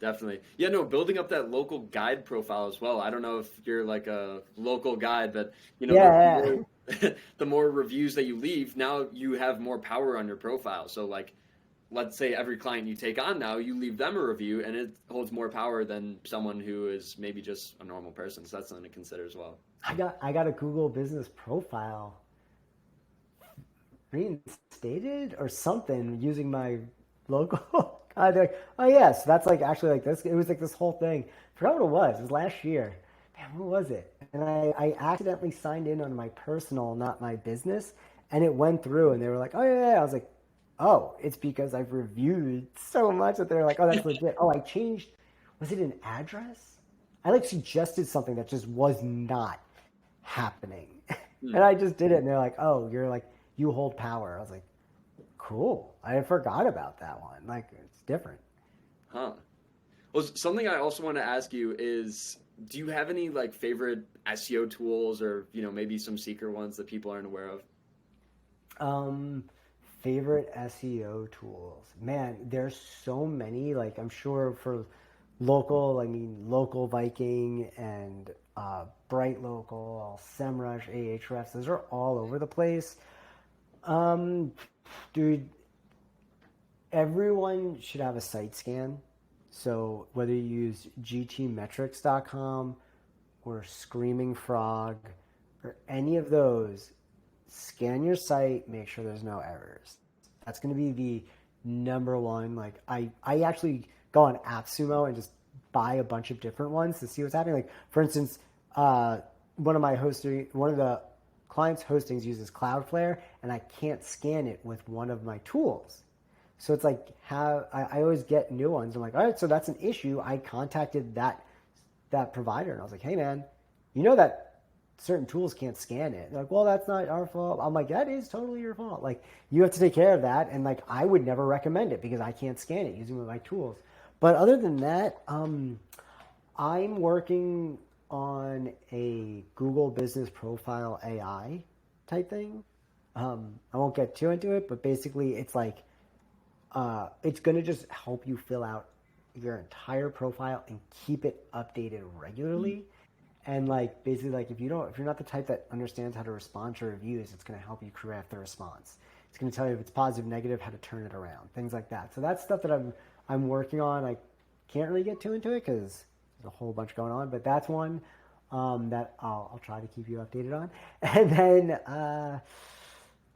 Definitely. Yeah, no, building up that local guide profile as well. I don't know if you're like a local guide, but, the more reviews that you leave, now you have more power on your profile. So, like, let's say every client you take on now, you leave them a review, and it holds more power than someone who is maybe just a normal person. So that's something to consider as well. I got a Google business profile reinstated or something using my logo. God, like, oh yes, that's like actually like this. It was like this whole thing. I forgot what it was. It was last year. Man, what was it? And I accidentally signed in on my personal, not my business, and it went through. And they were like, oh yeah, yeah. I was like, oh, it's because I've reviewed so much that they're like, oh, that's legit. Oh, I changed. Was it an address? I like suggested something that just was not happening, and I just did it. And they're like, oh, you're like you hold power. I was like, cool. I forgot about that one. Like, it's different. Huh. Well, something I also want to ask you is, do you have any like favorite SEO tools, or maybe some secret ones that people aren't aware of? Favorite SEO tools. Man, there's so many. Like, I'm sure for local, I mean, Local Viking and Bright Local, SEMrush, Ahrefs. Those are all over the place. Dude, everyone should have a site scan. So whether you use gtmetrics.com or Screaming Frog or any of those, scan your site, make sure there's no errors. That's going to be the number one. Like I actually go on AppSumo and just buy a bunch of different ones to see what's happening. Like for instance, one of the clients' hostings uses Cloudflare, and I can't scan it with one of my tools. So it's like I always get new ones. I'm like, all right, so that's an issue. I contacted that provider, and I was like, hey man, you know that certain tools can't scan it. They're like, well, that's not our fault. I'm like, that is totally your fault. Like, you have to take care of that. And like, I would never recommend it because I can't scan it using my tools. But other than that, I'm working on a Google Business Profile AI type thing. I won't get too into it, but basically it's like, it's going to just help you fill out your entire profile and keep it updated regularly. And like, basically like if you're not the type that understands how to respond to reviews, it's going to help you craft the response. It's going to tell you if it's positive, negative, how to turn it around, things like that. So that's stuff that I'm working on. I can't really get too into it because there's a whole bunch going on, but that's one that I'll try to keep you updated on. And then,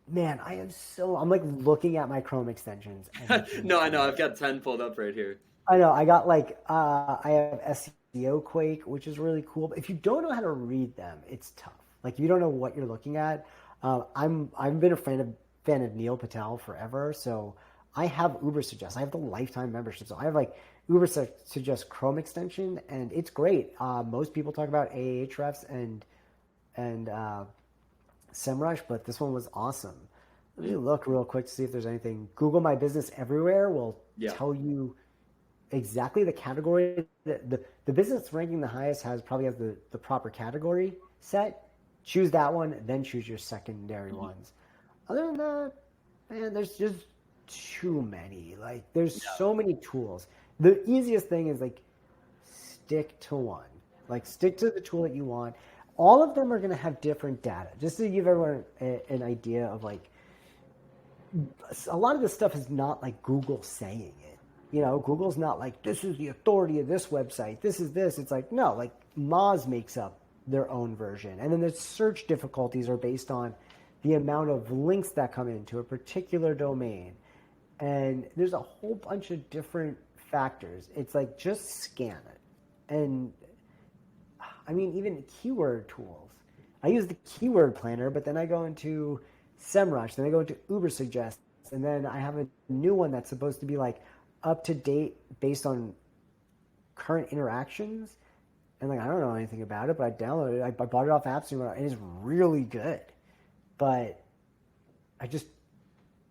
man, I'm like looking at my Chrome extensions. No, I know. I've got 10 pulled up right here. I know. I got like, I have SEO Quake, which is really cool. But if you don't know how to read them, it's tough. Like, if you don't know what you're looking at, I've been a fan of Neil Patel forever. So I have Ubersuggest. I have the lifetime membership. So I have like Ubersuggest Chrome extension, and it's great. Most people talk about Ahrefs and SEMrush, but this one was awesome. Let me look real quick to see if there's anything. Google My Business Everywhere will tell you exactly the category. The business ranking the highest probably has the proper category set. Choose that one, then choose your secondary ones. Other than that, man, there's just too many. Like, there's so many tools. The easiest thing is like stick to one. Like, stick to the tool that you want. All of them are going to have different data. Just to give everyone an idea of like, a lot of this stuff is not like Google saying it. Google's not like, this is the authority of this website. This is this. It's like, no, like Moz makes up their own version. And then the search difficulties are based on the amount of links that come into a particular domain. And there's a whole bunch of different factors. It's like, just scan it. And I mean, even keyword tools. I use the keyword planner, but then I go into SEMrush, then I go into Ubersuggest, and then I have a new one that's supposed to be like up to date based on current interactions. And like, I don't know anything about it, but I downloaded it. I bought it off AppSumo, and it's really good. But I just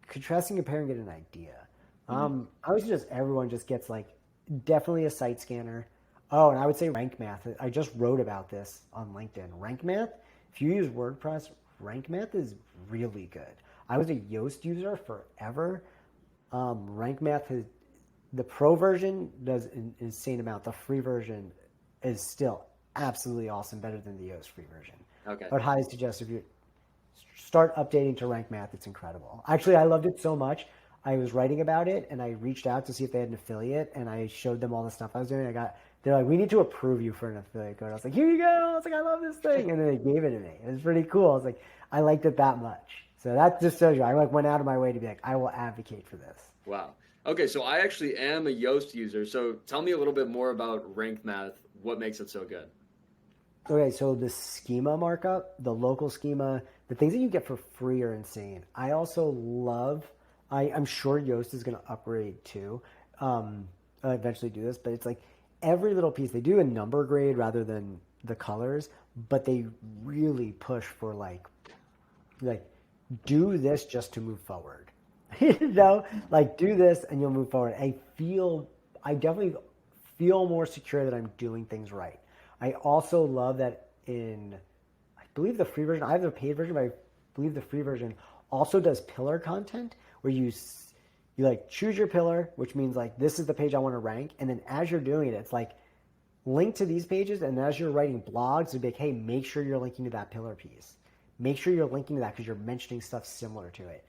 contrasting, comparing, get an idea. I would suggest everyone just gets like definitely a site scanner. Oh, and I would say Rank Math. I just wrote about this on LinkedIn. Rank Math, if you use WordPress, Rank Math is really good. I was a Yoast user forever. Rank Math the pro version does an insane amount. The free version is still absolutely awesome, better than the Yoast free version. Okay. I would highly suggest if you start updating to Rank Math, it's incredible. Actually, I loved it so much. I was writing about it and I reached out to see if they had an affiliate and I showed them all the stuff I was doing. They're like, we need to approve you for an affiliate code. I was like, here you go. I was like, I love this thing. And then they gave it to me. It was pretty cool. I was like, I liked it that much. So that just shows you, I like went out of my way to be like, I will advocate for this. Wow. Okay, so I actually am a Yoast user. So tell me a little bit more about Rank Math. What makes it so good? Okay, so the schema markup, the local schema, the things that you get for free are insane. I also love, I'm sure Yoast is going to upgrade too, eventually do this, but it's like every little piece, they do a number grade rather than the colors, but they really push for like do this just to move forward. Like do this and you'll move forward. I definitely feel more secure that I'm doing things right. I also love that I believe the free version, I have the paid version, but I believe the free version also does pillar content where you like choose your pillar, which means like this is the page I want to rank. And then as you're doing it, it's like link to these pages. And as you're writing blogs, it'd be like, hey, make sure you're linking to that pillar piece. Make sure you're linking to that because you're mentioning stuff similar to it.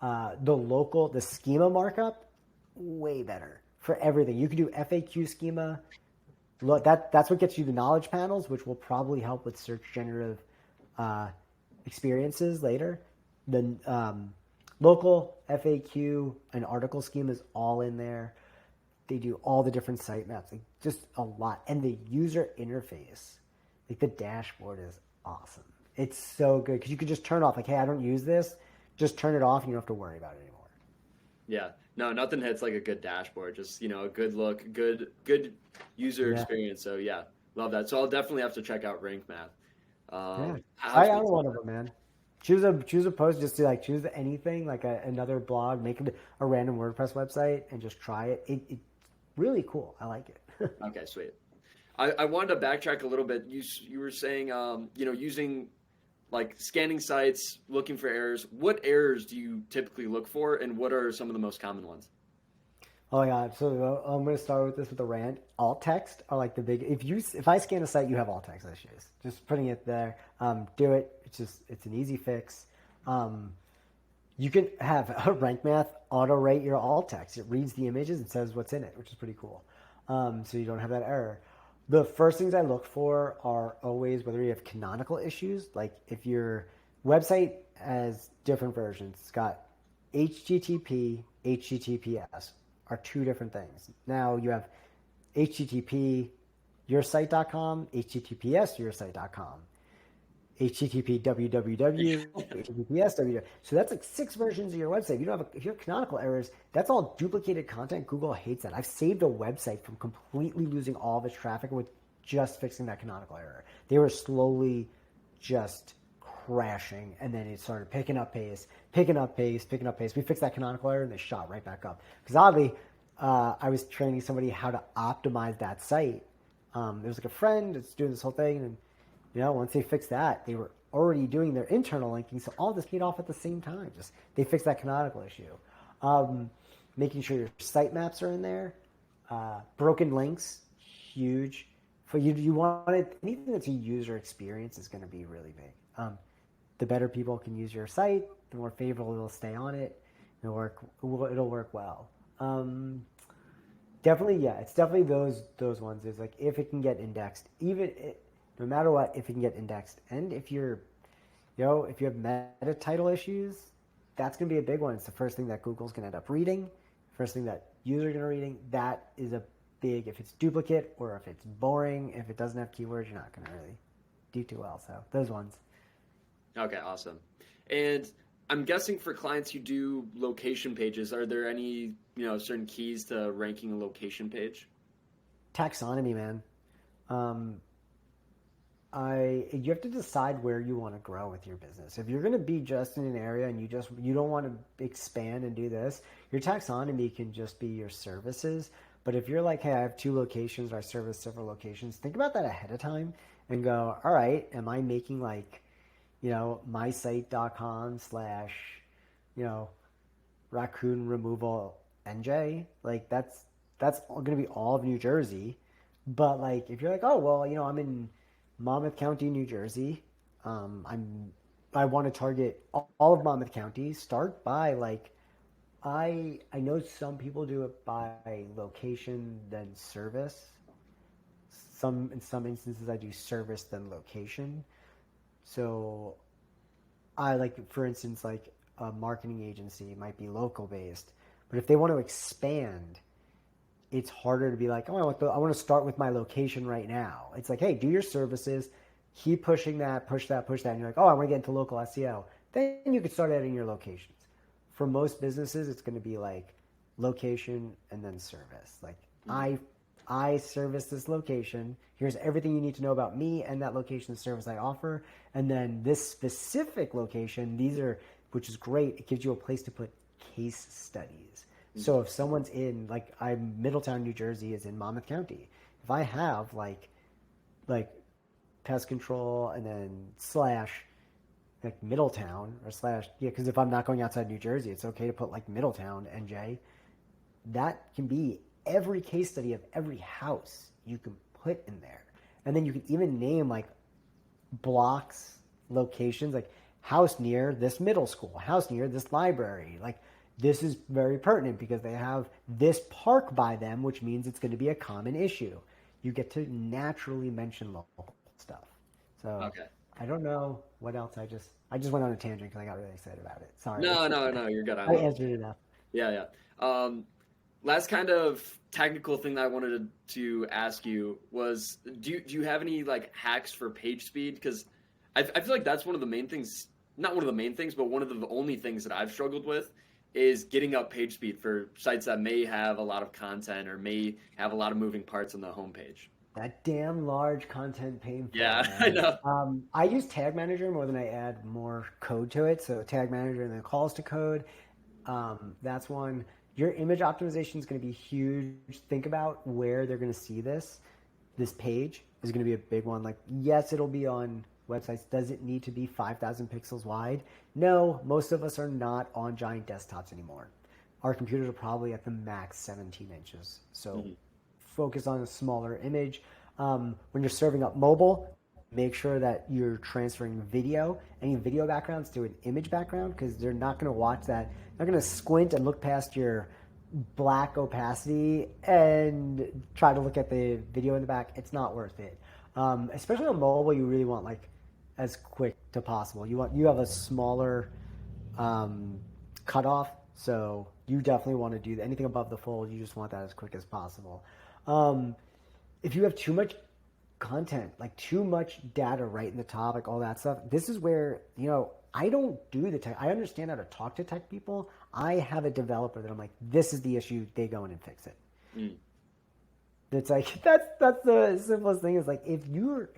The schema markup, way better for everything. You can do FAQ schema. Look, that's what gets you the knowledge panels, which will probably help with search generative experiences later. The local FAQ and article schema is all in there. They do all the different sitemaps, like just a lot. And the user interface, like the dashboard is awesome. It's so good because you can just turn off like, hey, I don't use this. Just turn it off and you don't have to worry about it anymore. Yeah, no, nothing hits like a good dashboard. Just, a good look, good user experience. So yeah, love that. So I'll definitely have to check out Rank Math. Try out one of them, man. Choose a post, just to like choose anything, like another blog, make it a random WordPress website, and just try it. It's really cool. I like it. Okay, sweet. I wanted to backtrack a little bit. You were saying, using like scanning sites, looking for errors. What errors do you typically look for, and what are some of the most common ones? Oh my God. So I'm going to start with this with a rant. Alt text are like the big, if I scan a site, you have alt text issues. Just putting it there. Do it. It's an easy fix. You can have a Rank Math auto rate your alt text. It reads the images and says what's in it, which is pretty cool. So you don't have that error. The first things I look for are always whether you have canonical issues. Like if your website has different versions, it's got HTTP, HTTPS are two different things. Now you have HTTP yoursite.com, HTTPS yoursite.com, HTTP www, HTTPS www. So that's like 6 versions of your website. If you have canonical errors, that's all duplicated content. Google hates that. I've saved a website from completely losing all of its traffic with just fixing that canonical error. They were slowly just crashing, and then it started picking up pace. We fixed that canonical error, and they shot right back up. Because oddly, I was training somebody how to optimize that site. There was like a friend that's doing this whole thing, and once they fixed that, they were already doing their internal linking, so all this paid off at the same time. Just they fixed that canonical issue. Making sure your sitemaps are in there. Broken links, huge. For you want it, anything that's a user experience is going to be really big. The better people can use your site, the more favorable it'll stay on it. It'll work well. It's definitely those ones. It's like if it can get indexed, no matter what, if it can get indexed, and if if you have meta title issues, that's going to be a big one. It's the first thing that Google's going to end up reading, first thing that users are going to reading. That is a big, if it's duplicate or if it's boring, if it doesn't have keywords, you're not going to really do too well. So those ones. Okay, awesome. And I'm guessing for clients who do location pages, are there any, certain keys to ranking a location page? Taxonomy, man. You have to decide where you want to grow with your business. If you're going to be just in an area and you don't want to expand and do this, your taxonomy can just be your services. But if you're like, hey, I have 2 locations, or I service several locations, think about that ahead of time and go, all right, am I making like, mysite.com / raccoon removal NJ? Like that's going to be all of New Jersey. But like, if you're like, oh, well, I'm in Monmouth County, New Jersey. I want to target all of Monmouth County. Start by like I know some people do it by location then service. In some instances I do service then location. So I like, for instance, like a marketing agency might be local based, but if they want to expand, it's harder to be like, oh, I want to start with my location right now. It's like, hey, do your services, keep pushing that, push that, push that. And you're like, oh, I want to get into local SEO. Then you can start adding your locations. For most businesses, it's going to be like location and then service. Like I service this location. Here's everything you need to know about me and that location service I offer. And then this specific location, which is great. It gives you a place to put case studies. So if someone's in, like, Middletown, New Jersey is in Monmouth County. If I have like pest control and then slash like Middletown or slash, yeah, because if I'm not going outside New Jersey, it's okay to put like Middletown, NJ. That can be every case study of every house you can put in there. And then you can even name like blocks, locations, like house near this middle school, house near this library. Like, this is very pertinent because they have this park by them, which means it's going to be a common issue. You get to naturally mention local stuff. So Okay. I don't know what else. I just went on a tangent because I got really excited about it. Sorry. No, you're good. I answered it enough. Yeah. Last kind of technical thing that I wanted to ask you was, do you have any like hacks for page speed? Because I feel like that's one of the main things, not one of the main things, but one of the only things that I've struggled with is getting up page speed for sites that may have a lot of content or may have a lot of moving parts on the homepage. That damn large content pain point. Yeah, Man. I know. I use Tag Manager more than I add more code to it. So Tag Manager and then calls to code. That's one. Your image optimization is going to be huge. Think about where they're going to see this. This page is going to be a big one. Like, yes, it'll be on websites. Does it need to be 5,000 pixels wide? No, most of us are not on giant desktops anymore. Our computers are probably at the max 17 inches. So focus on a smaller image. When you're serving up mobile, make sure that you're transferring video, any video backgrounds to an image background, because they're not going to watch that. They're going to squint and look past your black opacity and try to look at the video in the back. It's not worth it. Especially on mobile, you really want like as quick to possible. You have a smaller cutoff, so you definitely want to do that. Anything above the fold, you just want that as quick as possible. If you have too much content, like too much data right in the top, like all that stuff, this is where, I don't do the tech. I understand how to talk to tech people. I have a developer that I'm like, this is the issue. They go in and fix it. It's like, that's the simplest thing is like, if you're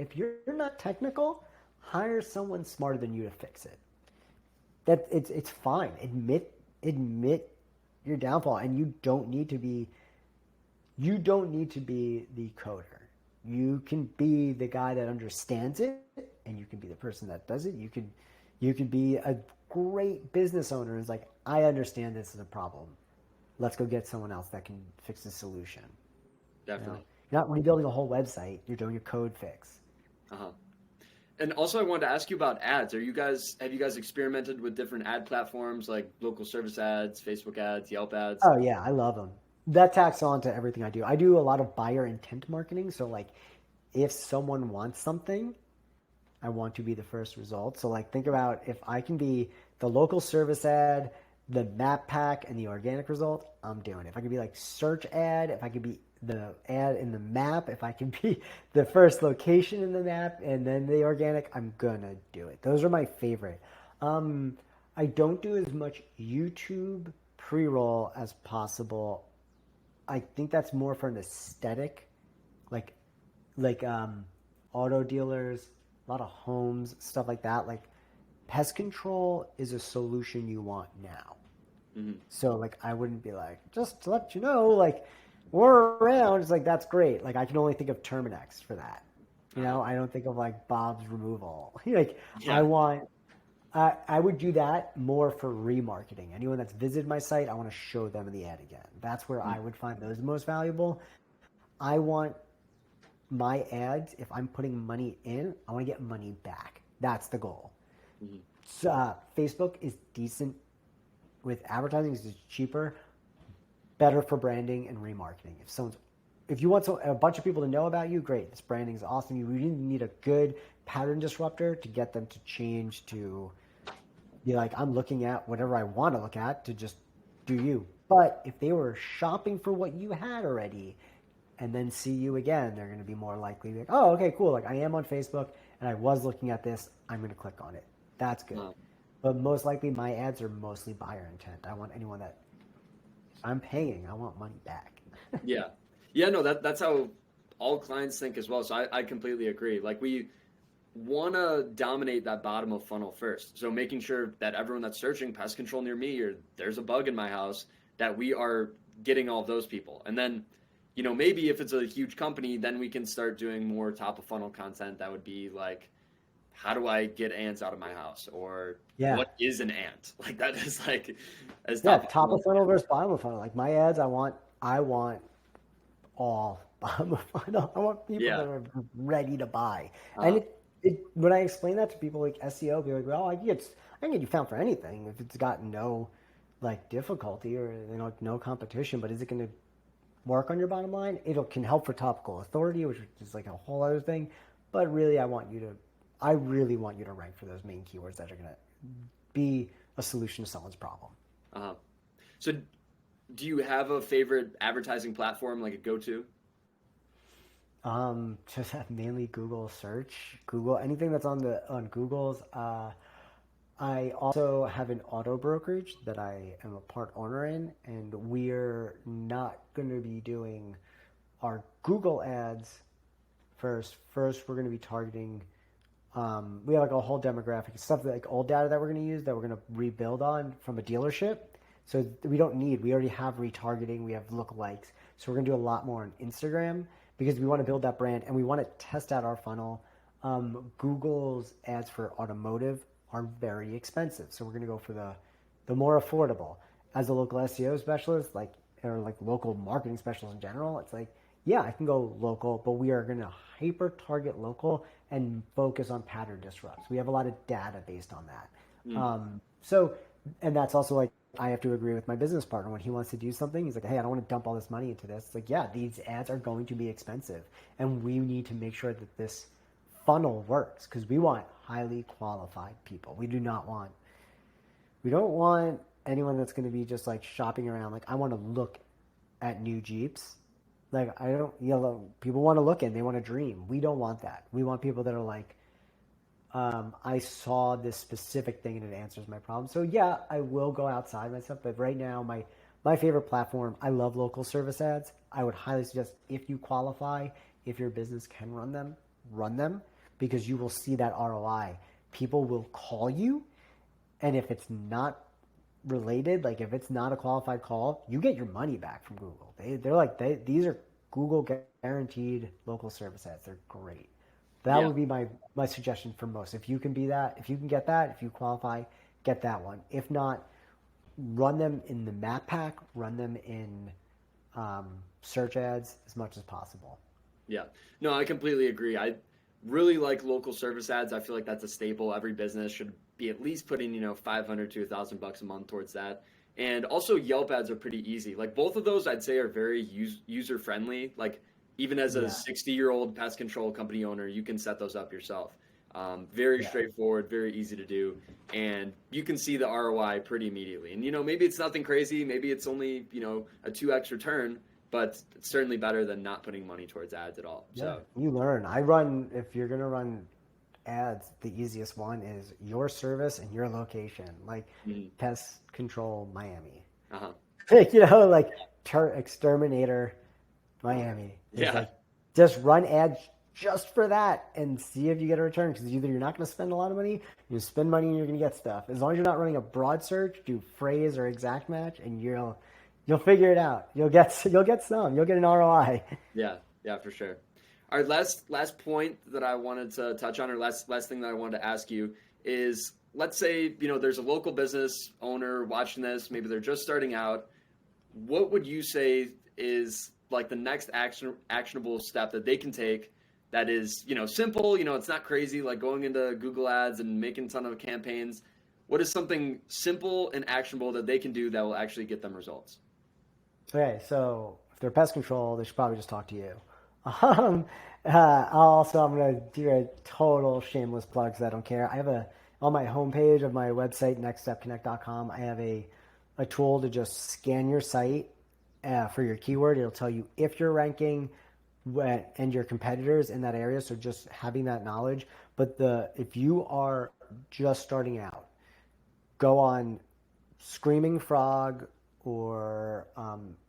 not technical, hire someone smarter than you to fix it. That it's fine. Admit your downfall, and you don't need to be the coder. You can be the guy that understands it, and you can be the person that does it. You can be a great business owner and is like, I understand this is a problem. Let's go get someone else that can fix the solution. Definitely. You're not rebuilding a whole website. You're doing a code fix. And also, I wanted to ask you about ads. Have you guys experimented with different ad platforms like local service ads, Facebook ads, Yelp ads? Oh yeah, I love them. That tacks on to everything I do. I do a lot of buyer intent marketing. So like, if someone wants something, I want to be the first result. So like, think about if I can be the local service ad, the map pack, and the organic result, I'm doing it. If I can be like search ad, if I can be the ad in the map, if I can be the first location in the map, and then the organic, I'm gonna do it. Those are my favorite. I don't do as much YouTube pre-roll as possible. I think that's more for an aesthetic, like auto dealers, a lot of homes, stuff like that. Like pest control is a solution you want now. So like, I wouldn't be like, just to let you know, like we're around. It's like, that's great. Like I can only think of Terminex for that. I don't think of like Bob's removal. Like yeah. I would do that more for remarketing. Anyone that's visited my site, I want to show them the ad again. That's where I would find those the most valuable. I want my ads, if I'm putting money in, I want to get money back. That's the goal. So, Facebook is decent with advertising is it's cheaper, better for branding and remarketing. If you want a bunch of people to know about you, great. This branding is awesome. You really need a good pattern disruptor to get them to change to be like, I'm looking at whatever I want to look at to just do you. But if they were shopping for what you had already and then see you again, they're going to be more likely to be like, oh, okay, cool. Like I am on Facebook and I was looking at this. I'm going to click on it. That's good. Wow. But most likely my ads are mostly buyer intent. I want anyone that I'm paying, I want money back. Yeah. Yeah, no, that's how all clients think as well. So I completely agree. Like we want to dominate that bottom of funnel first. So making sure that everyone that's searching pest control near me or there's a bug in my house, that we are getting all of those people. And then, maybe if it's a huge company, then we can start doing more top of funnel content. That would be like, how do I get ants out of my house? Or what is an ant? Like that is like as top of funnel versus bottom of funnel. Like my ads, I want all bottom of funnel. I want people that are ready to buy. And when I explain that to people like SEO, they're like, well, I can get you found for anything if it's got no like difficulty or no competition, but is it going to work on your bottom line? It can help for topical authority, which is like a whole other thing. But really, I really want you to rank for those main keywords that are going to be a solution to someone's problem. So do you have a favorite advertising platform, like a go-to? Just have mainly Google search, anything that's on Google's. I also have an auto brokerage that I am a part owner in, and we're not going to be doing our Google ads first. First, we're going to be targeting. We have like a whole demographic stuff, like old data that we're going to use that we're going to rebuild on from a dealership. So we already have retargeting. We have lookalikes. So we're going to do a lot more on Instagram because we want to build that brand and we want to test out our funnel. Google's ads for automotive are very expensive. So we're going to go for the more affordable. As a local SEO specialist, or local marketing specialist in general, it's like, yeah, I can go local, but we are going to hyper target local and focus on pattern disrupts. We have a lot of data based on that. And that's also like, I have to agree with my business partner when he wants to do something. He's like, hey, I don't want to dump all this money into this. It's like, yeah, these ads are going to be expensive and we need to make sure that this funnel works because we want highly qualified people. We don't want anyone that's going to be just like shopping around. Like I want to look at new Jeeps. Like people want to look and they want to dream. We don't want that. We want people that are like, I saw this specific thing and it answers my problem. So yeah, I will go outside myself, but right now my favorite platform, I love local service ads. I would highly suggest if you qualify, if your business can run them because you will see that ROI. People will call you, and if it's not related, like if it's not a qualified call, you get your money back from Google. These are Google guaranteed local service ads. They're great. That would be my suggestion for most. If you can be that, if you can get that, if you qualify, get that one. If not, run them in the map pack, run them in search ads as much as possible. Yeah. No, I completely agree. I really like local service ads. I feel like that's a staple. Every business should be at least putting, $500 to $1,000 a month towards that. And also Yelp ads are pretty easy. Like both of those I'd say are very user friendly. Like even as a 60-year-old pest control company owner, you can set those up yourself. Very straightforward, very easy to do. And you can see the ROI pretty immediately. And, maybe it's nothing crazy. Maybe it's only, a 2x return, but it's certainly better than not putting money towards ads at all. Yeah, So you learn. If you're going to run ads, the easiest one is your service and your location, like pest control Miami. Exterminator Miami. It's just run ads just for that and see if you get a return because either you're not going to spend a lot of money, you spend money and you're going to get stuff. As long as you're not running a broad search, do phrase or exact match, and you'll figure it out. You'll get some. You'll get an ROI. Yeah, for sure. All right, last point that I wanted to touch on, or last thing that I wanted to ask you is, let's say there's a local business owner watching this. Maybe they're just starting out. What would you say is like the next actionable step that they can take that is, simple, it's not crazy, like going into Google ads and making a ton of campaigns. what is something simple and actionable that they can do that will actually get them results? Okay, so if they're pest control, they should probably just talk to you. Um, I'm going to do a total shameless plug because I don't care. I have on my homepage of my website, nextstepconnect.com, I have a tool to just scan your site for your keyword. It'll tell you if you're ranking and your competitors in that area. So just having that knowledge. But if you are just starting out, go on Screaming Frog or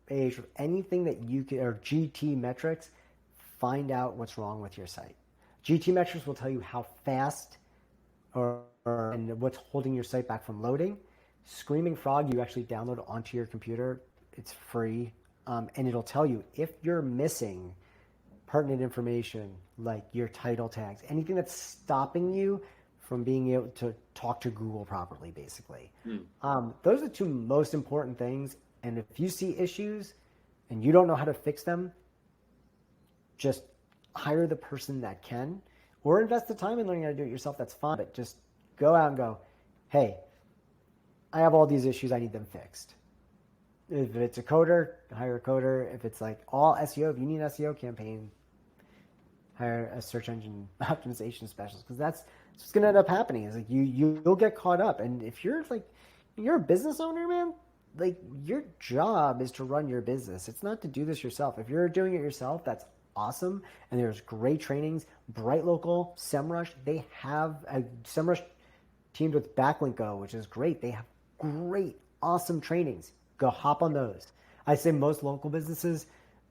anything that you can, or GT metrics, find out what's wrong with your site. GT metrics will tell you how fast and what's holding your site back from loading. Screaming Frog, you actually download onto your computer. It's free, and it'll tell you if you're missing pertinent information like your title tags, anything that's stopping you from being able to talk to Google properly, basically. Those are the two most important things. And if you see issues and you don't know how to fix them, just hire the person that can, or invest the time in learning how to do it yourself. That's fine. But just go out and go, hey, I have all these issues. I need them fixed. If it's a coder, hire a coder. If it's like all SEO, if you need an SEO campaign, hire a search engine optimization specialist, because that's what's going to end up happening. Is like you'll get caught up. And if you're a business owner, man, like your job is to run your business. It's not to do this yourself. If you're doing it yourself, that's awesome. And there's great trainings. Bright Local, SEMrush, they have a SEMrush teamed with Backlink Go, which is great. They have great, awesome trainings. Go hop on those. I say most local businesses,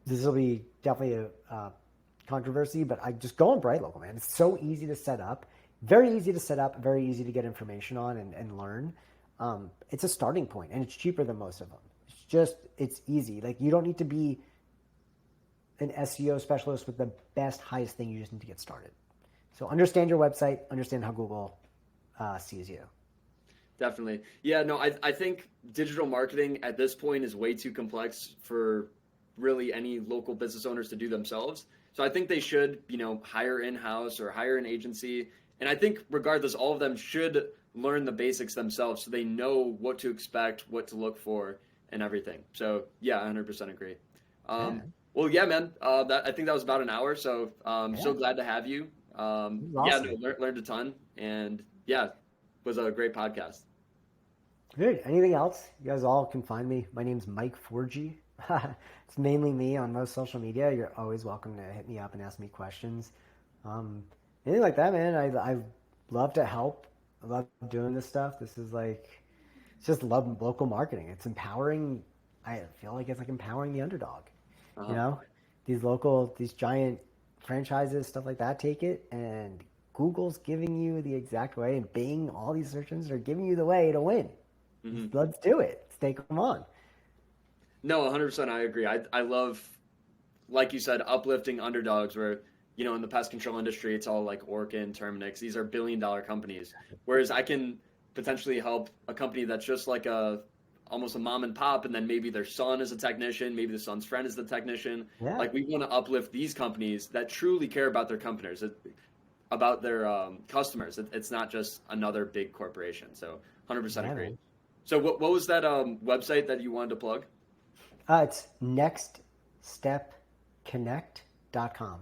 this will be definitely a controversy, but I just go on Bright Local, man. It's so easy to set up. Very easy to set up, very easy to get information on and learn. It's a starting point, and it's cheaper than most of them. It's easy. Like, you don't need to be an SEO specialist with the best, highest thing. You just need to get started. So understand your website, understand how Google sees you. Definitely. Yeah, no, I think digital marketing at this point is way too complex for really any local business owners to do themselves. So I think they should, hire in-house or hire an agency. And I think regardless, all of them should learn the basics themselves so they know what to expect, what to look for, and everything. So yeah, 100% agree. Well, yeah, man, I think that was about an hour. So so glad to have you. Awesome. Learned a ton. And yeah, was a great podcast. Good. Anything else? You guys all can find me. My name's Mike Forgie. It's mainly me on most social media. You're always welcome to hit me up and ask me questions. Anything like that, man. I love to help. I love doing this stuff. This is it's just love local marketing. It's empowering. I feel like it's like empowering the underdog. These giant franchises, stuff like that, take it, and Google's giving you the exact way, and Bing, all these search engines are giving you the way to win. Mm-hmm. Let's do it. Let's take them on. No, 100%. I agree. I love, like you said, uplifting underdogs where, in the pest control industry, it's all like Orkin, Terminix. These are billion-dollar companies. Whereas I can potentially help a company that's just like almost a mom and pop, and then maybe their son is a technician, maybe the son's friend is the technician. Yeah. Like, we want to uplift these companies that truly care about their companies, about their customers. It's not just another big corporation. So 100% agree. Man. So what was that website that you wanted to plug? It's nextstepconnect.com.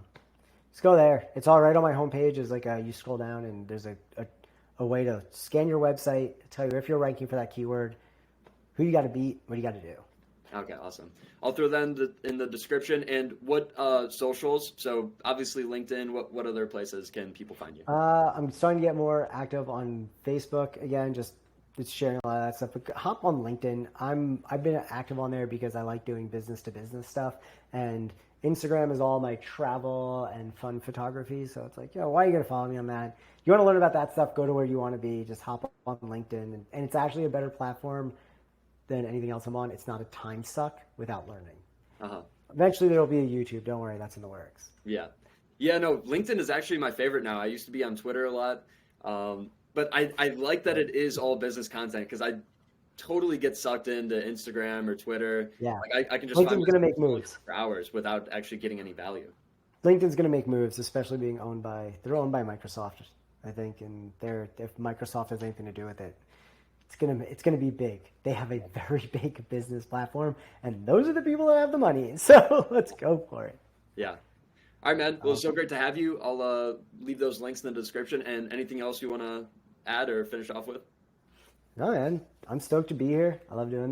Just go there. It's all right on my homepage. It's like you scroll down and there's a way to scan your website, tell you if you're ranking for that keyword, who you got to beat, what you got to do. Okay, awesome. I'll throw that in the description. And what socials? So obviously LinkedIn. What other places can people find you? I'm starting to get more active on Facebook again. Just sharing a lot of that stuff. But hop on LinkedIn. I've been active on there because I like doing business to business stuff. And Instagram is all my travel and fun photography. So it's like, why are you gonna follow me on that? You want to learn about that stuff? Go to where you want to be. Just hop on LinkedIn, and it's actually a better platform than anything else I'm on. It's not a time suck without learning. Eventually there'll be a YouTube. Don't worry, that's in the works. Yeah, no, LinkedIn is actually my favorite now. I used to be on Twitter a lot, but I like that it is all business content because I totally get sucked into Instagram or Twitter. Yeah, I can just LinkedIn's going to make moves for hours without actually getting any value. LinkedIn's going to make moves, especially being owned by Microsoft, I think, and if Microsoft has anything to do with it, it's gonna be big. They have a very big business platform, and those are the people that have the money. So let's go for it. Yeah. All right, man. Well, it's so great to have you. I'll leave those links in the description. And anything else you want to add or finish off with? No, man, I'm stoked to be here. I love doing this.